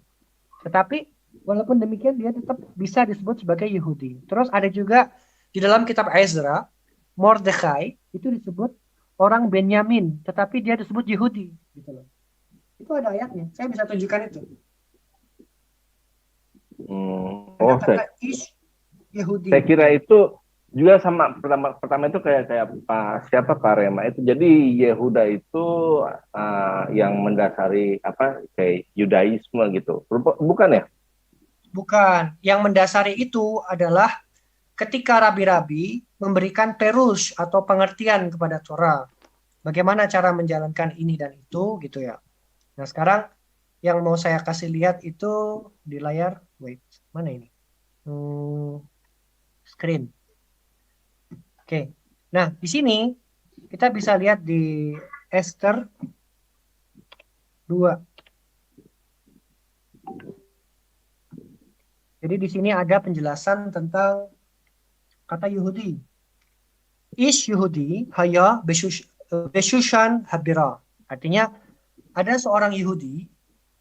Speaker 1: Tetapi walaupun demikian dia tetap bisa disebut sebagai Yahudi. Terus ada juga di dalam kitab Ezra, Mordekai itu disebut orang Benyamin, tetapi dia disebut Yahudi. Gitu loh. Itu ada ayatnya. Saya bisa tunjukkan itu. Ada
Speaker 6: Oh,
Speaker 1: kata Ish Yehudi.
Speaker 6: saya kira itu juga sama pertama itu kayak Pak Rema itu. Jadi Yehuda itu yang mendasari kayak Yudaisme gitu. Bukan ya?
Speaker 1: Bukan. Yang mendasari itu adalah ketika rabi-rabi memberikan perush atau pengertian kepada Torah. Bagaimana cara menjalankan ini dan itu gitu ya. Nah, sekarang yang mau saya kasih lihat itu di layar. Wait, mana ini? Screen. Oke. Nah, di sini kita bisa lihat di Esther 2. Jadi di sini ada penjelasan tentang kata Yehudi. Ish Yehudi haya Beshushan Habira. Artinya ada seorang Yehudi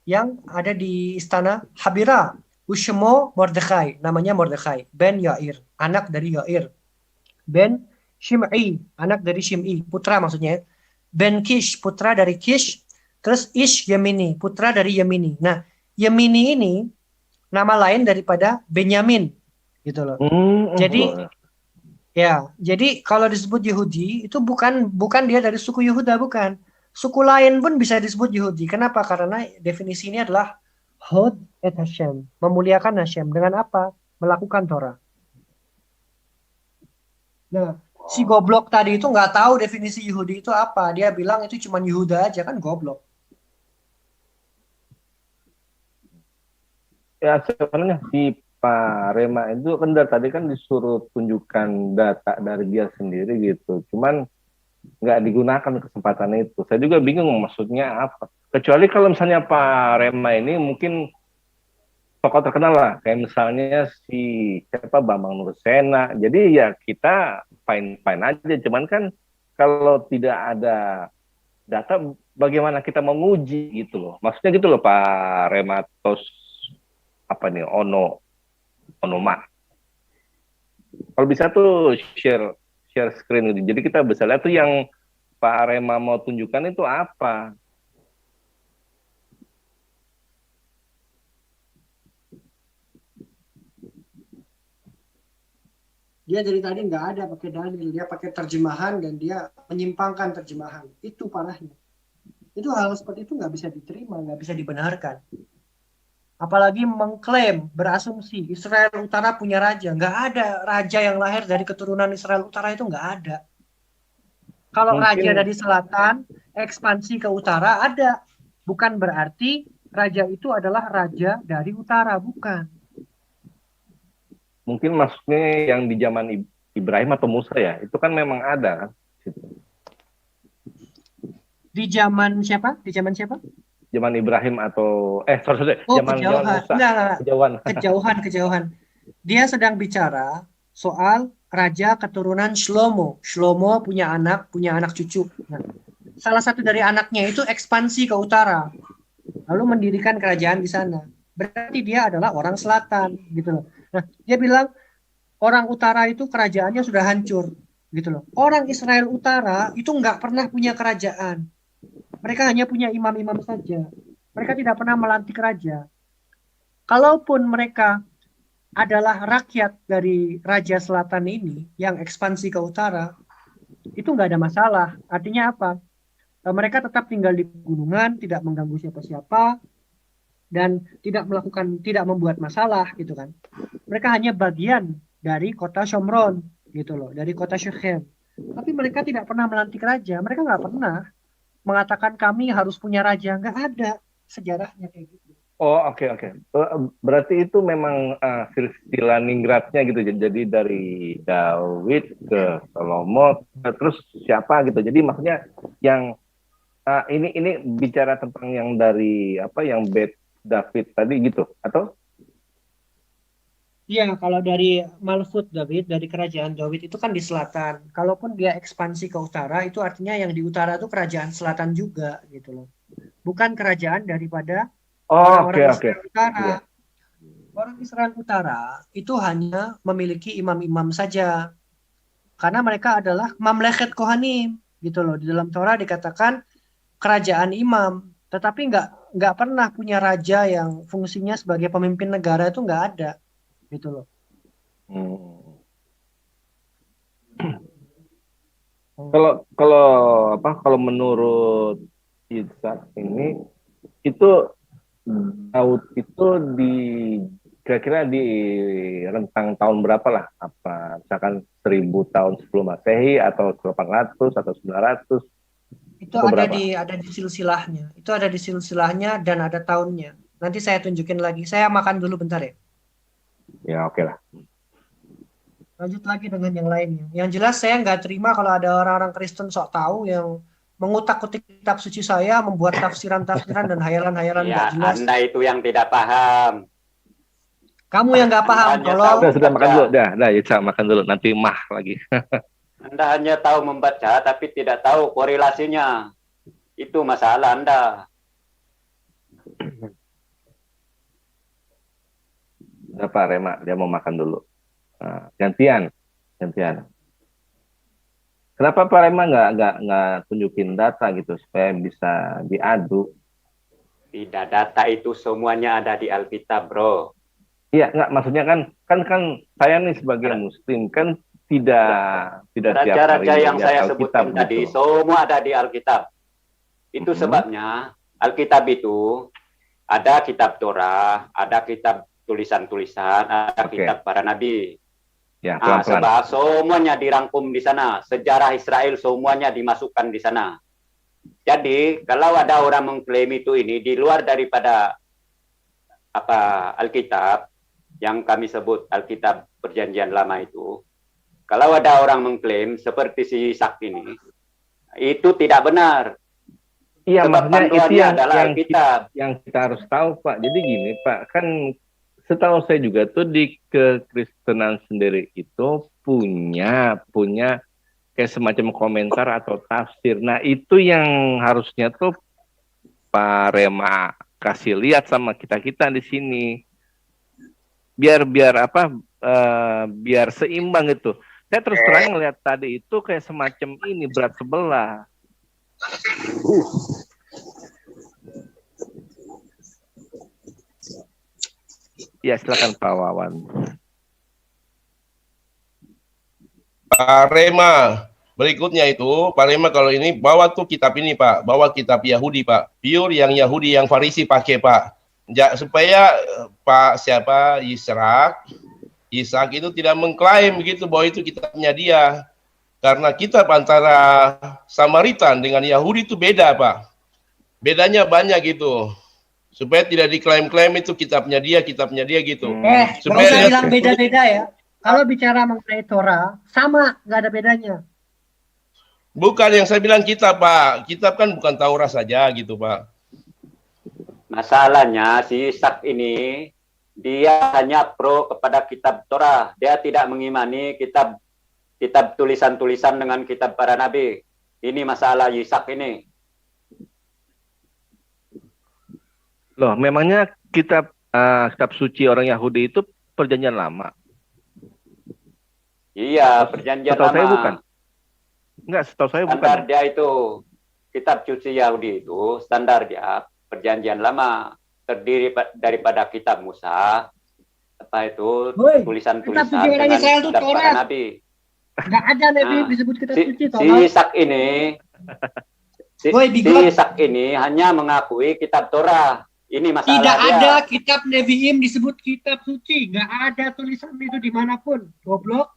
Speaker 1: yang ada di istana Habira. Ushmo Mordechai. Namanya Mordechai. Ben Yair. Anak dari Yair. Ben Shim'i. Anak dari Shim'i. Putra maksudnya. Ben Kish. Putra dari Kish. Terus Ish Yemini. Putra dari Yemini. Nah, Yemini ini nama lain daripada Benyamin. Gitu loh. Jadi jadi kalau disebut Yehudi itu bukan dia dari suku Yehuda, bukan. Suku lain pun bisa disebut Yehudi. Kenapa? Karena definisi ini adalah Hod et Hashem, memuliakan Hashem. Dengan apa? Melakukan Torah. Nah, si goblok tadi itu nggak tahu definisi Yehudi itu apa. Dia bilang itu cuma Yehuda aja, kan goblok.
Speaker 6: Ya sebenarnya si Pak Rema itu kan dari tadi kan disuruh tunjukkan data dari dia sendiri gitu. Cuman nggak digunakan kesempatan itu. Saya juga bingung maksudnya apa. Kecuali kalau misalnya Pak Rema ini mungkin tokoh terkenal lah. Kayak misalnya si Bambang Nursena. Jadi ya kita fine-fine aja. Cuman kan kalau tidak ada data, bagaimana kita menguji gitu loh. Maksudnya gitu loh Pak Rema atau Onoma. Kalau bisa tuh share screen gitu. Jadi kita bisa lihat tuh yang Pak Rema mau tunjukkan itu apa.
Speaker 1: Dia dari tadi nggak ada pakai dalil, dia pakai terjemahan dan dia menyimpangkan terjemahan. Itu parahnya. Itu hal seperti itu nggak bisa diterima, nggak bisa dibenarkan. Apalagi mengklaim, berasumsi Israel Utara punya raja. Nggak ada raja yang lahir dari keturunan Israel Utara, itu nggak ada. Kalau raja dari selatan, ekspansi ke utara ada. Bukan berarti raja itu adalah raja dari utara, bukan.
Speaker 6: Mungkin maksudnya yang di zaman Ibrahim atau Musa ya, itu kan memang ada kan.
Speaker 1: Di zaman siapa? Di zaman siapa?
Speaker 6: Zaman Ibrahim atau zaman
Speaker 1: Musa. Kejauhan. Dia sedang bicara soal raja keturunan Shlomo. Shlomo punya anak cucu. Nah, salah satu dari anaknya itu ekspansi ke utara, lalu mendirikan kerajaan di sana. Berarti dia adalah orang selatan, gitu loh. Nah, dia bilang orang utara itu kerajaannya sudah hancur, gitu loh. Orang Israel Utara itu nggak pernah punya kerajaan. Mereka hanya punya imam-imam saja. Mereka tidak pernah melantik raja. Kalaupun mereka adalah rakyat dari Raja Selatan ini yang ekspansi ke utara, itu nggak ada masalah. Artinya apa? Mereka tetap tinggal di pegunungan, tidak mengganggu siapa-siapa, dan tidak membuat masalah, gitu kan. Mereka hanya bagian dari kota Shomron, gitu loh, dari kota Shechem. Tapi mereka tidak pernah melantik raja. Mereka nggak pernah mengatakan kami harus punya raja. Nggak ada sejarahnya kayak gitu.
Speaker 6: Oh, oke. Berarti itu memang silsilah ninggratnya gitu. Jadi dari Daud ke Salomo, terus siapa gitu. Jadi maksudnya yang ini bicara tentang yang dari yang Bet David tadi gitu, atau?
Speaker 1: Iya, kalau dari Malfut David, dari kerajaan Daud itu kan di selatan. Kalaupun dia ekspansi ke utara, itu artinya yang di utara itu kerajaan selatan juga, gitu loh. Bukan kerajaan daripada orang-orang Israel Utara. Orang Israel Utara itu hanya memiliki imam-imam saja. Karena mereka adalah Mamlechet Kohanim, gitu loh. Di dalam Torah dikatakan kerajaan imam. Tetapi nggak pernah punya raja yang fungsinya sebagai pemimpin negara, itu nggak ada gitu loh.
Speaker 6: Kalau menurut Ishak ini itu Daud itu kira-kira di rentang tahun berapa lah? Apa misalkan 1000 tahun sebelum Masehi atau 800 atau 900?
Speaker 1: Itu
Speaker 6: Atau berapa?
Speaker 1: ada di silsilahnya. Itu ada di silsilahnya dan ada tahunnya. Nanti saya tunjukin lagi. Saya makan dulu bentar ya.
Speaker 6: Ya oke lah.
Speaker 1: Lanjut lagi dengan yang lainnya. Yang jelas saya nggak terima kalau ada orang-orang Kristen sok tahu yang mengutak-utik kitab suci saya, membuat tafsiran-tafsiran dan hayalan-hayalan nggak
Speaker 2: Ya,
Speaker 1: jelas.
Speaker 2: Anda itu yang tidak paham.
Speaker 1: Kamu yang nggak paham.
Speaker 2: Anda
Speaker 1: Kalau
Speaker 2: tahu.
Speaker 6: Sudah makan dulu. Dah, Ishak makan dulu. Nanti mah lagi.
Speaker 2: Anda hanya tahu membaca tapi tidak tahu korelasinya. Itu masalah Anda.
Speaker 6: Udah Pak Rema, dia mau makan dulu. Nah, gantian. Kenapa Pak Rema nggak tunjukin data gitu supaya bisa diadu?
Speaker 2: Tidak, data itu semuanya ada di Alkitab, bro.
Speaker 6: Iya, nggak, maksudnya kan saya nih sebagai Muslim kan tidak tiap
Speaker 2: Raja-raja
Speaker 6: hari
Speaker 2: yang
Speaker 6: lihat
Speaker 2: saya
Speaker 6: Alkitab
Speaker 2: sebutkan tadi
Speaker 6: gitu.
Speaker 2: semua ada di Alkitab. Itu sebabnya Alkitab itu ada kitab Torah, ada kitab tulisan-tulisan, ada kitab para nabi.
Speaker 6: Ya, pelan-pelan.
Speaker 2: Sebab semuanya dirangkum di sana. Sejarah Israel semuanya dimasukkan di sana. Jadi kalau ada orang mengklaim itu ini di luar daripada Alkitab yang kami sebut Alkitab Perjanjian Lama itu, kalau ada orang mengklaim seperti si Ishak ini, itu tidak benar.
Speaker 6: Iya,
Speaker 2: Sebab
Speaker 6: maksudnya itu
Speaker 2: panduannya adalah Alkitab.
Speaker 6: yang kita harus tahu, Pak. Jadi gini, Pak, kan setahu saya juga tuh di kekristenan sendiri itu punya kayak semacam komentar atau tafsir. Nah, itu yang harusnya tuh Pak Rema kasih lihat sama kita-kita di sini. Biar seimbang gitu. Saya terus terang melihat tadi itu kayak semacam ini berat sebelah. Ya, silakan Pak Wawan.
Speaker 3: Pak Rema, berikutnya itu Pak Rema kalau ini bawa tuh kitab ini Pak, bawa kitab Yahudi Pak, pure yang Yahudi yang Farisi pakai Pak, supaya Pak Ishak itu tidak mengklaim begitu bahwa itu kitabnya dia, karena kitab antara Samaritan dengan Yahudi itu beda Pak, bedanya banyak gitu. Supaya tidak diklaim-klaim itu kitabnya dia gitu.
Speaker 1: nggak usah bilang beda-beda ya. Kalau bicara mengenai Torah, sama, nggak ada bedanya.
Speaker 3: Bukan yang saya bilang kitab, Pak. Kitab kan bukan Taurat saja gitu, Pak.
Speaker 2: Masalahnya si Ishak ini, dia hanya pro kepada kitab Torah. Dia tidak mengimani kitab tulisan-tulisan dengan kitab para nabi. Ini masalah Ishak ini.
Speaker 6: Loh, memangnya kitab suci orang Yahudi itu perjanjian lama?
Speaker 2: Iya, perjanjian
Speaker 6: setahu
Speaker 2: lama.
Speaker 6: Saya bukan. Enggak, setahu saya bukan.
Speaker 2: Standar dia itu, kitab suci Yahudi itu, standar dia perjanjian lama. Terdiri daripada kitab Musa, tulisan-tulisan dengan kitab para nabi.
Speaker 1: Nggak ada nabi disebut kitab suci.
Speaker 2: Si Ishak ini, si Ishak ini hanya mengakui kitab Torah. Ini masalah
Speaker 1: tidak
Speaker 2: dia.
Speaker 1: ada kitab Nevi'im disebut kitab suci. Nggak ada tulisan itu dimanapun. Goblok.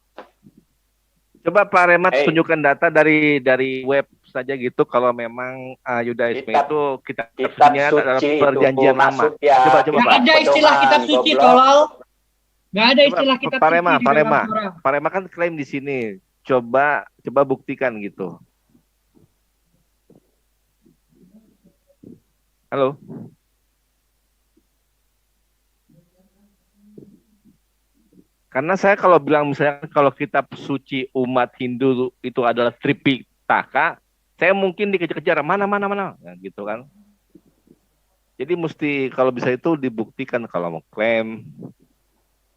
Speaker 6: Coba Pak Remat tunjukkan data dari web saja gitu. Kalau memang Yudaisme itu kitab sucinya adalah perjanjian lama.
Speaker 2: Ya.
Speaker 6: Coba
Speaker 1: Nggak
Speaker 6: Pak.
Speaker 1: ada istilah kitab suci, tolol. Nggak ada istilah kitab suci di dalam Torah.
Speaker 6: Pak Rema kan klaim di sini. Coba buktikan gitu. Halo. Karena saya kalau bilang misalnya kalau kitab suci umat Hindu itu adalah Tripitaka, saya mungkin dikejar-kejar mana ya, gitu kan. Jadi mesti kalau bisa itu dibuktikan kalau mau klaim.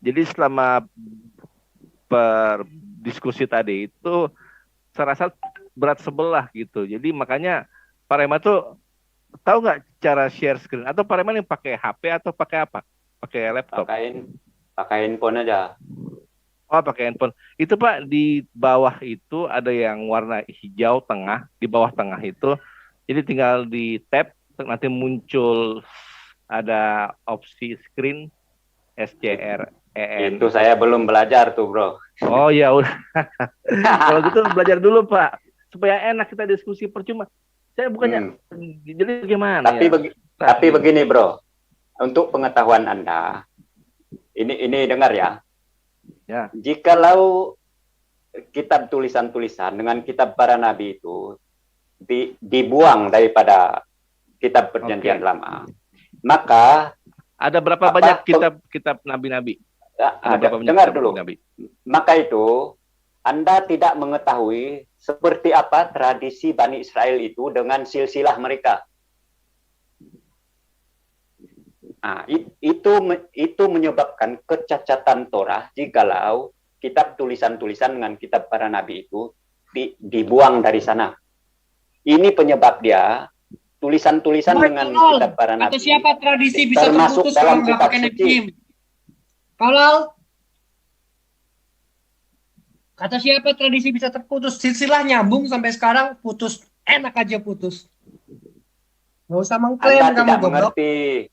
Speaker 6: Jadi selama berdiskusi tadi itu saya rasa berat sebelah gitu. Jadi makanya Pak Rema tuh tahu nggak cara share screen? Atau Pak Reman yang pakai HP atau pakai apa? Pakai laptop?
Speaker 2: Pakai handphone aja.
Speaker 6: Oh, pakai handphone. Itu Pak, di bawah itu ada yang warna hijau tengah, di bawah tengah itu. Jadi tinggal di tap, nanti muncul ada opsi screen SCREN.
Speaker 2: Itu saya belum belajar tuh, Bro.
Speaker 6: Oh ya udah. Kalau gitu belajar dulu Pak, supaya enak kita diskusi, percuma. Saya bukannya jadi gimana
Speaker 2: Tapi
Speaker 6: ya?
Speaker 2: tapi begini, Bro. Untuk pengetahuan Anda, ini dengar ya.
Speaker 6: Ya.
Speaker 2: Jikalau kitab tulisan-tulisan dengan kitab para nabi itu dibuang daripada kitab perjanjian lama, maka
Speaker 6: ada berapa banyak kitab nabi-nabi?
Speaker 2: Dengar dulu. Maka itu Anda tidak mengetahui seperti apa tradisi Bani Israel itu dengan silsilah mereka. Nah, itu menyebabkan kecacatan Torah jikalau kitab tulisan-tulisan dengan kitab para nabi itu dibuang dari sana. Ini penyebab dia tulisan-tulisan dengan kitab para nabi.
Speaker 1: Atau siapa tradisi bisa
Speaker 2: termasuk
Speaker 1: terputus
Speaker 2: dalam
Speaker 1: kalau nggak
Speaker 2: kitab
Speaker 1: pakai
Speaker 2: suci.
Speaker 1: Nephilim? Kalau kata siapa tradisi bisa terputus? Silsilah nyambung sampai sekarang, putus enak aja putus. Nggak usah mengklaim
Speaker 2: Anda
Speaker 1: kamu
Speaker 2: tidak
Speaker 1: goblok.
Speaker 2: mengerti.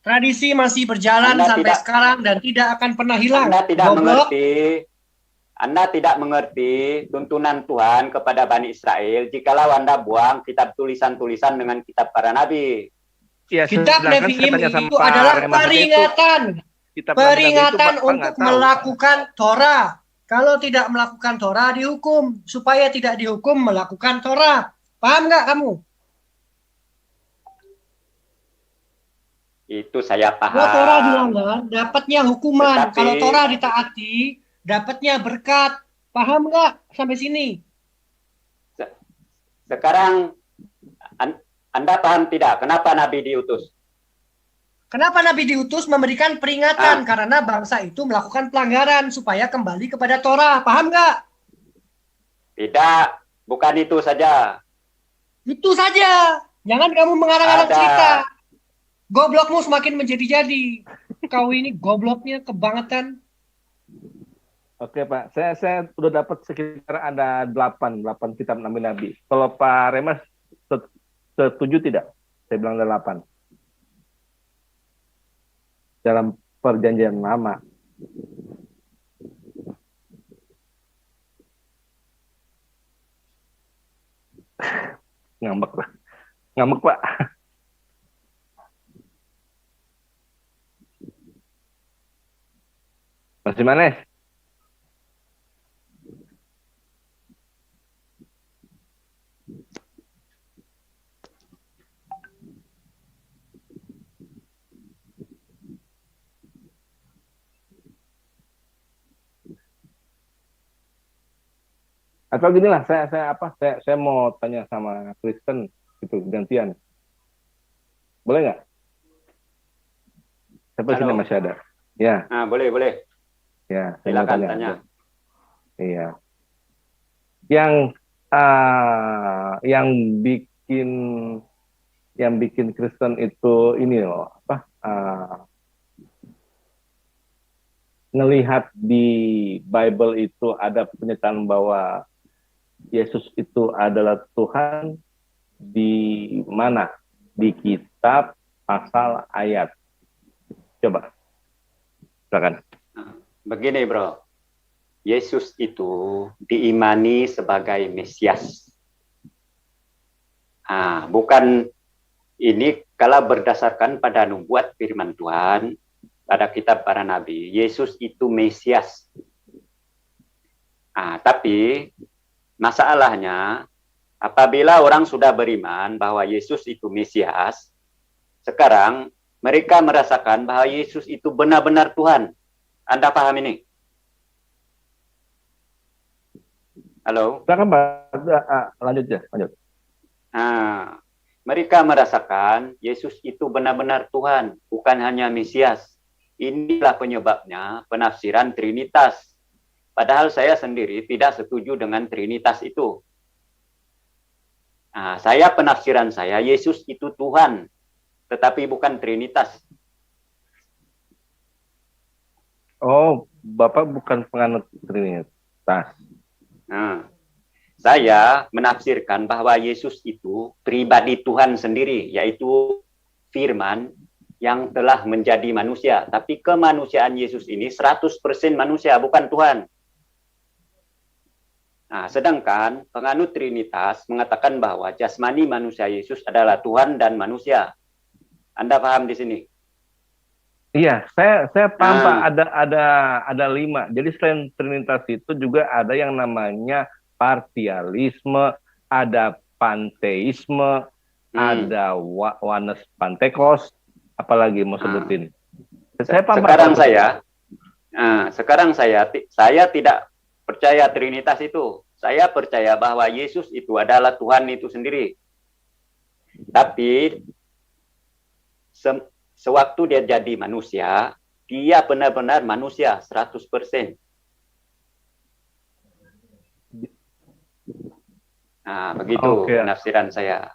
Speaker 1: Tradisi masih berjalan sampai sekarang dan tidak akan pernah hilang.
Speaker 2: Anda tidak
Speaker 1: goblok.
Speaker 2: mengerti. Anda tidak mengerti tuntunan Tuhan kepada Bani Israel jikalau Anda buang kitab tulisan-tulisan dengan kitab para nabi.
Speaker 6: Ya,
Speaker 1: kitab Nephilim itu adalah peringatan. Peringatan untuk melakukan Torah. Kalau tidak melakukan Torah dihukum. Supaya tidak dihukum melakukan Torah. Paham nggak kamu?
Speaker 2: Itu saya paham.
Speaker 1: Kalau Torah dilanggar, dapatnya hukuman.
Speaker 2: Tetapi,
Speaker 1: kalau Torah ditaati, dapatnya berkat. Paham nggak sampai sini?
Speaker 2: Sekarang Anda paham tidak kenapa Nabi diutus?
Speaker 1: Kenapa Nabi diutus? Memberikan peringatan karena bangsa itu melakukan pelanggaran supaya kembali kepada Torah. Paham nggak?
Speaker 2: Tidak, bukan itu saja.
Speaker 1: Itu saja. Jangan kamu mengarang-arang cerita. Goblokmu semakin menjadi-jadi. Kau ini gobloknya kebangetan.
Speaker 6: Oke Pak, saya udah dapat sekitar ada 8 kitab nabi-nabi. Kalau Pak Remas setuju tidak? Saya bilang ada 8. Dalam perjanjian lama. Ngambek Pak. Masih mana? Atau gini lah, saya mau tanya sama Kristen itu gantian. Boleh nggak? Sampai sini masih ada. Ya.
Speaker 2: Boleh.
Speaker 6: Ya,
Speaker 2: silakan tanya.
Speaker 6: Iya. Yang bikin Kristen itu ini loh, ngelihat di Bible itu ada pernyataan bahwa Yesus itu adalah Tuhan di mana? Di kitab, pasal, ayat. Coba. Silakan.
Speaker 2: Begini, Bro. Yesus itu diimani sebagai Mesias. Bukan ini kalau berdasarkan pada nubuat firman Tuhan pada kitab para nabi, Yesus itu Mesias. Tapi masalahnya apabila orang sudah beriman bahwa Yesus itu Mesias, sekarang mereka merasakan bahwa Yesus itu benar-benar Tuhan. Anda paham ini? Halo?
Speaker 6: Lanjut.
Speaker 2: Mereka merasakan Yesus itu benar-benar Tuhan, bukan hanya Mesias. Inilah penyebabnya penafsiran Trinitas. Padahal saya sendiri tidak setuju dengan Trinitas itu. Nah, penafsiran saya, Yesus itu Tuhan, tetapi bukan Trinitas.
Speaker 6: Oh, Bapak bukan penganut Trinitas.
Speaker 2: Nah, saya menafsirkan bahwa Yesus itu pribadi Tuhan sendiri, yaitu Firman yang telah menjadi manusia. Tapi kemanusiaan Yesus ini 100% manusia, bukan Tuhan. Nah, sedangkan penganut Trinitas mengatakan bahwa jasmani manusia Yesus adalah Tuhan dan manusia. Anda paham di sini?
Speaker 6: Iya, saya paham Pak,
Speaker 2: Nah.
Speaker 6: ada 5. Jadi selain Trinitas itu juga ada yang namanya partialisme, ada panteisme, ada oneness Pentecost, apalagi mau sebutin. Saya paham,
Speaker 2: sekarang saya tidak percaya Trinitas itu. Saya percaya bahwa Yesus itu adalah Tuhan itu sendiri. Tapi sewaktu dia jadi manusia, dia benar-benar manusia 100%. Nah, begitu penafsiran saya.